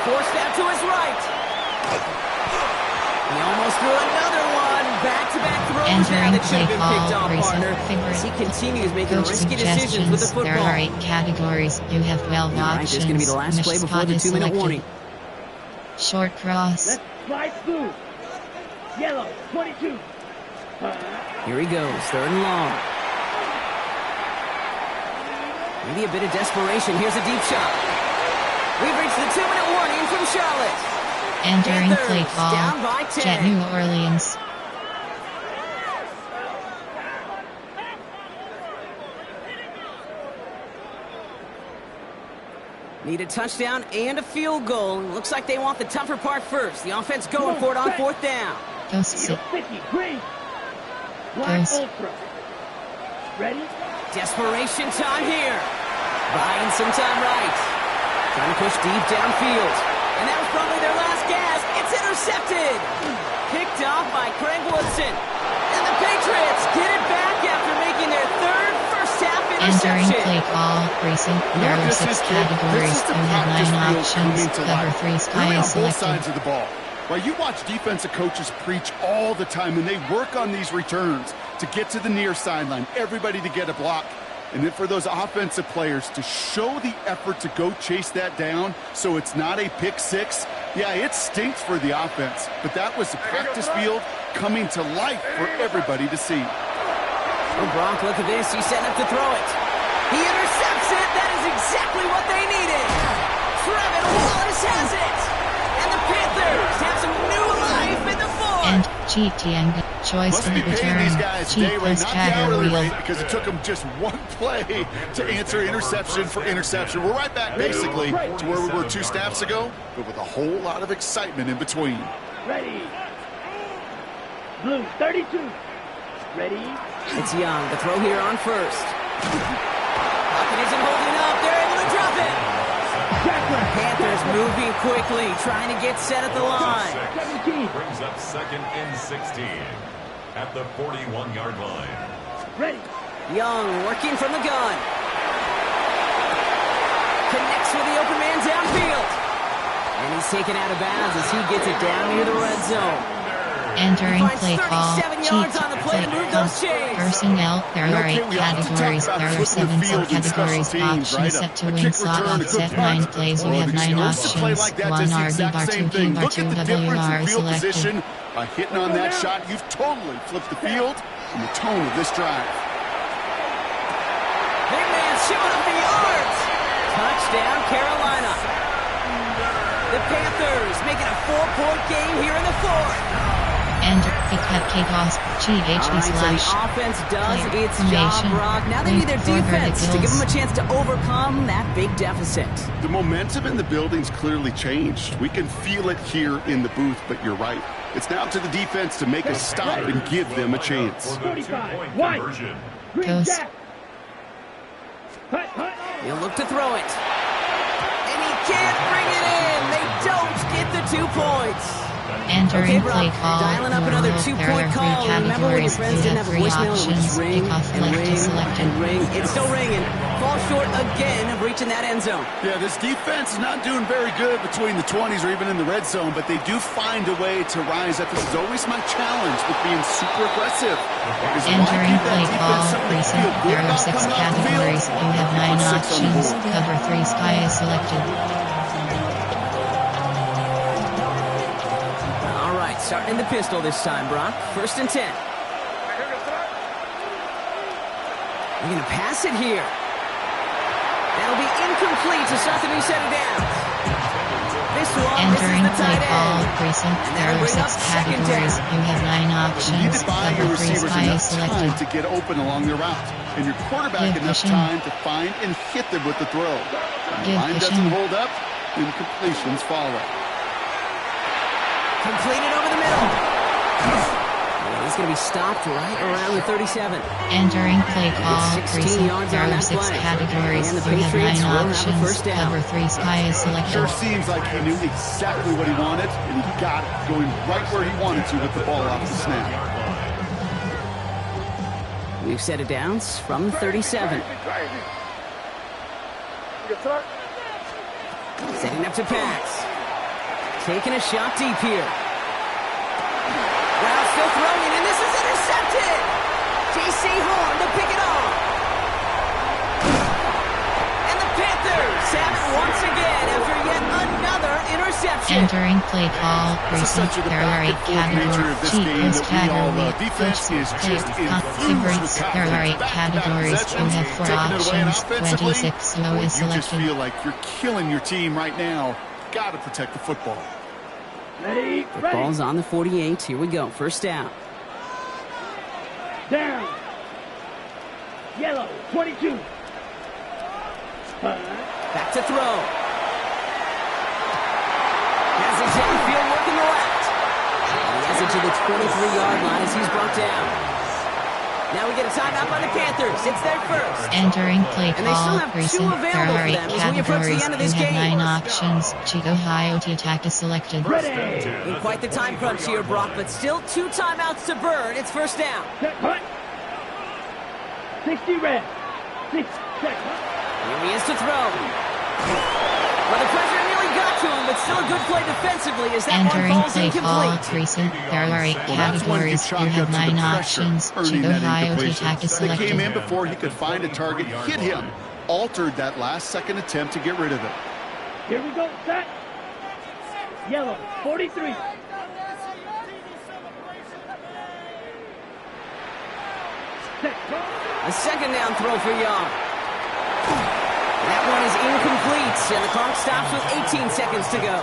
Forced out to his right. He almost threw another one. Back-to-back throws now Entering that should play have been picked call, off, partner. recent As he continues making Coach risky decisions with the suggestions. football. There are 8 categories. You have 12 All right, options. this is going to be the last Which play before spot the is 2-minute selected? warning. Short cross. Let's slide through. Yellow, 22. Here he goes, 3rd and long. Maybe a bit of desperation. Here's a deep shot. We've reached the 2-minute warning from Charlotte. Entering Panthers play down by call. 10. Jet New Orleans. Need a touchdown and a field goal. Looks like they want the tougher part first. The offense going for it on 4th down. Goes sit. 50, green. Black Goes. ultra. Ready? Desperation time here. Buying some time right. Trying to push deep downfield. And that was probably their last gasp. It's intercepted. Picked off by Craig Woodson. And the Patriots get it back after making their 3rd first-half Entering interception. play call. Recent. There are 6 categories. You have 9 options. Cover 3 sky Really is on both selected. sides of the ball. Right, you watch defensive coaches preach all the time, and they work on these returns to get to the near sideline, everybody to get a block. And then for those offensive players to show the effort to go chase that down so it's not a pick six, yeah, it stinks for the offense. But that was the practice field coming to life for everybody to see. Oh, Bronk, look at this. He's setting up to throw it. He intercepts it. That is exactly what they needed. Trevin Wallace has it. And the Panthers have some new life in the fourth. And GTN choice Must in be the paying return. these guys Cheat day rate, plus not the chatter hourly wheel. rate, because it took them just one play to answer interception for interception. We're right back, basically, to where we were 2 snaps ago, but with a whole lot of excitement in between. Ready. Blue, 32. Ready. It's Young. The throw here on first. Pocket isn't holding up. They're able to drop it. Panthers moving quickly, trying to get set at the line. 17. Brings up 2nd and 16 at the 41-yard line. Ready. Young working from the gun. Connects with the open man downfield. And he's taken out of bounds as he gets it down near the red zone. Entering Finds play call. 37 Cheat yards on the play to play move call. those chains. Personnel. There are Okay, 8 we often talk categories. about There are flipping 7 the field in special subcategories. teams, right? Options set to A win kick slot return, a offset good 9 punt. plays. We Well, have if 9 he goes to play options. like that, 1 does the RB exact bar 2 same King thing. bar Look 2 at the difference in WR field selected. position. By hitting on that shot, you've totally flipped the field and the tone of this drive. Big man showing up the yards. Touchdown, Carolina. The Panthers making a 4-point game here in the fourth. And pick cut kickoffs. GHE All right, so the slash. offense does player its job, formation. Brock. Now they Link need their for defense to give verticals. them a chance to overcome that big deficit. The momentum in the building's clearly changed. We can feel it here in the booth, but you're right. It's now to the defense to make a stop and give them a chance. For the 2-point White. conversion. Green Goes. jack. Hut, hut. He'll look to throw it. And he can't bring it in. They don't get the 2 points. Entering Brock, play call, dialing up another there 2-point are call. three Remember when your categories. friends You didn't have have a three voicemail? It would just options. ring Kickoff and left ring is selected. and ring. It's still ringing. Fall short again of reaching that end zone. Yeah, this defense is not doing very good between the 20s or even in the red zone, but they do find a way to rise up. This is always my challenge with being super aggressive. Entering play call, recent. There are 6 categories. You have 9 options. Cover 3 sky is selected. All right, starting in the pistol this time, Brock. 1st and 10. They're going to pass it here. That'll be incomplete to start the new set of downs. This one, Entering this is the play tight call, end. recent. There are 6 categories. You have 9 You need options. to buy your Cover 3 receivers sky is enough selected. time to get open along their route, and your quarterback Give enough vision. time to find and hit them with the throw. When the Give line vision. doesn't hold up, incompletions follow. Completed over the middle. And he's going to be stopped right around the 37. Entering play call, 16 recent. yards There on are that 6 play. categories. And the You have Patriots 9 will have a options. first down. Cover 3 sky is selected. Sure seems like he knew exactly what he wanted, and he got it, going right where he wanted to with the ball off the snap. We've set it downs from 37. Setting up to pass. Taking a shot deep here. Route still throwing, and this is intercepted. J.C. Horn to pick it off. And the Panthers have it once again after yet another interception. Entering play call, This is recent. such a There are 8 back and forth nature of this categories. game Cheat that we all category. love. Defense is just infused with There are 8 confidence. categories. You Back-to-back have 4 possessions, taking it away options. offensively. 26 low Boy, is you just selected. feel like you're killing your team right now. Got to protect the football. Ready, The ready. ball's on the 48. Here we go. First down. Down. Yellow, 22. Back to throw. Has it downfield working the left. And he has it to the 23-yard line as he's brought down. Now we get a timeout by the Panthers. It's their first. Entering play And they still call, have 2 recent. There available are for 8 them as we approach the categories. end of You this have game. 9 options. Chico Coyote attack is selected. Ready. In quite the time crunch here, Brock, but still 2 timeouts to burn. It's first down. Set, punt. 60 red. 6, set, punt. Here he is to throw. Well, the pressure nearly got to him, but still a good play defensively as that Entering one falls play call, incomplete. recent. There are 8 Well, that's when you categories. You chalk have up to the 9 pressure, options. earning Chico that Coyote incompletion. attack is They came in selected. before he could find a target, hit him, altered that last-second attempt to get rid of it. Here we go, set. Yellow, 43. Set, punt. A second down throw for Young. That one is incomplete, and the clock stops with 18 seconds to go.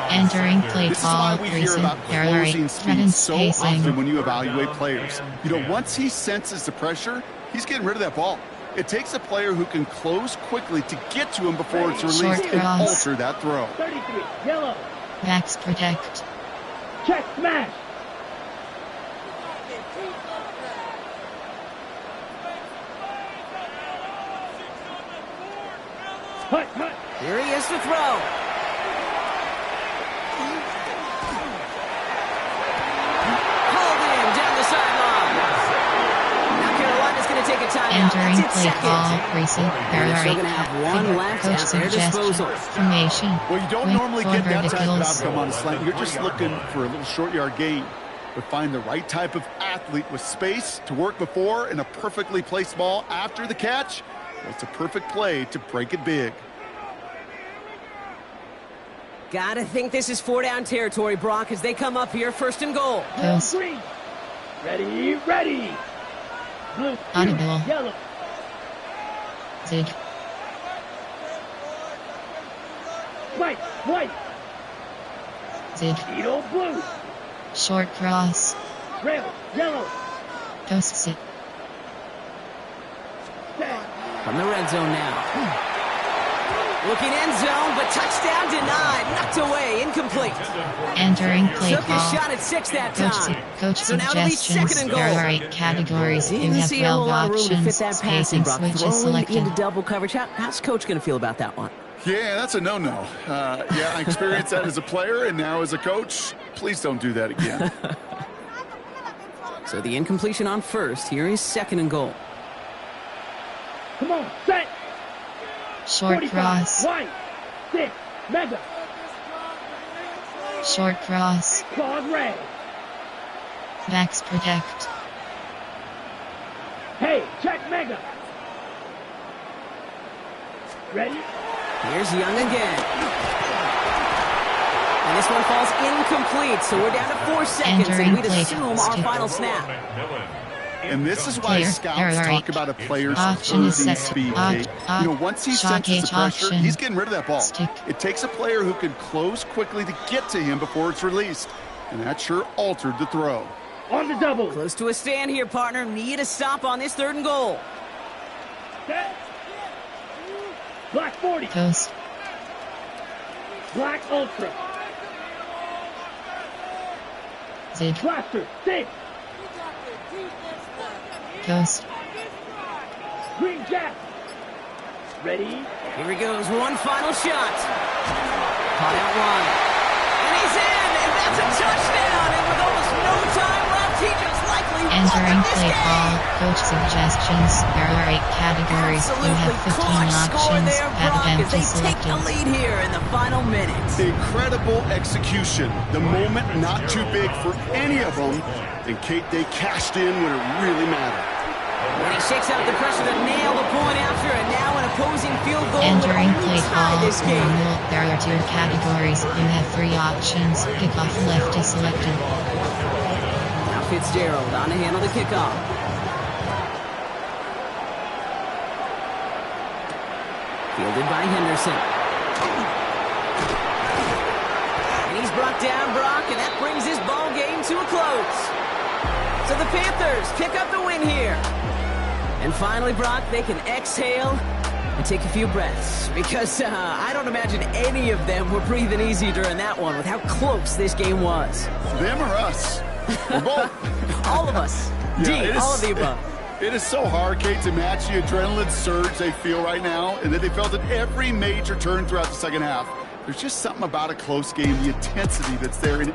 Entering play This is why call, we hear recent. about There are 8 closing threatened speed so spacing. often when you evaluate players. You know, once he senses the pressure, he's getting rid of that ball. It takes a player who can close quickly to get to him before it's released Short and cross. alter that throw. 33. Yellow. Max protect. Check, smash. Punt, punt. Here he is to throw. Pulled in down the sideline. Now Carolina's going to take a timeout. Entering That's its play second. call, recent. There And they're are still 8 gonna have one left Coach at their suggestion. disposal. Formation. Well, you don't Quick normally four get that type of verticals. outcome on a slant. You're just looking for a little short yard gain. But find the right type of athlete with space to work before and a perfectly placed ball after the catch. Well, it's a perfect play to break it big. Gotta think this is 4-down territory, Brock, as they come up here first and goal. Post. Green. Ready, ready. Blue, Audible. yellow. Zig. White, white. Zig. Edo, blue. Short cross. Rail, yellow. Post. Zig. Set. From the red zone now. Looking end zone, but touchdown denied. Knocked away, incomplete. Entering play Took his call. shot at 6 that time. Coach So now it'll be suggestions. second and goal. There are 8 categories. You Didn't have see a whole 12 lot of room to fit options. that passing, Spacing Brock. switch is Throwing selected. into double coverage. How's Coach going to feel about that one? Yeah, that's a no-no. Yeah, I experienced that as a player and now as a coach. Please don't do that again. So the incompletion on first. Here is second and goal. Come on, set. Short 45, cross. White, 6, Mega, Short cross. claws red. Backs protect. Hey, check Mega. Ready? Here's Young again. And this one falls incomplete, so we're down to 4 seconds, and Entering we'd play assume our skip. final snap. And this is why Clear. scouts Error talk rate. about a player's Option is closing set. speed. Kate. Once he Shock senses the H pressure, option. he's getting rid of that ball. Stick. It takes a player who can close quickly to get to him before it's released. And that sure altered the throw. On the double. Close to a stand here, partner. Need a stop on this third and goal. Set. Black 40. Coast. Black Ultra. Zig. Blaster 6. Coast. Green Jack. Ready? Here he goes. One final shot. Caught out wide. And he's in, and that's a touchdown. And with almost no time left, he just likely Entering won this play game. call. Coach suggestions. There are 8 categories. You have 15 Clutch score options. there, Add Brock, them as to they take the selected. lead here in the final minutes. Incredible execution. The moment not too big for any of them. And Kate, they cashed in when it really mattered. And he shakes out the pressure to nail the point after, and now an opposing field goal Entering will play only tie call. this game. Manual. There are 2 categories. You have 3 options. Kickoff left is selected. Now Fitzgerald on to handle the kickoff. Fielded by Henderson. And he's brought down, Brock, and that brings his ball game to a close. So the Panthers pick up the win here. And finally, Brock, they can exhale and take a few breaths. Because I don't imagine any of them were breathing easy during that one with how close this game was. Them or us? Or both? All of us. Yeah, All of the above. It is so hard, Kate, to match the adrenaline surge they feel right now and that they felt at every major turn throughout the second half. There's just something about a close game, the intensity that's there in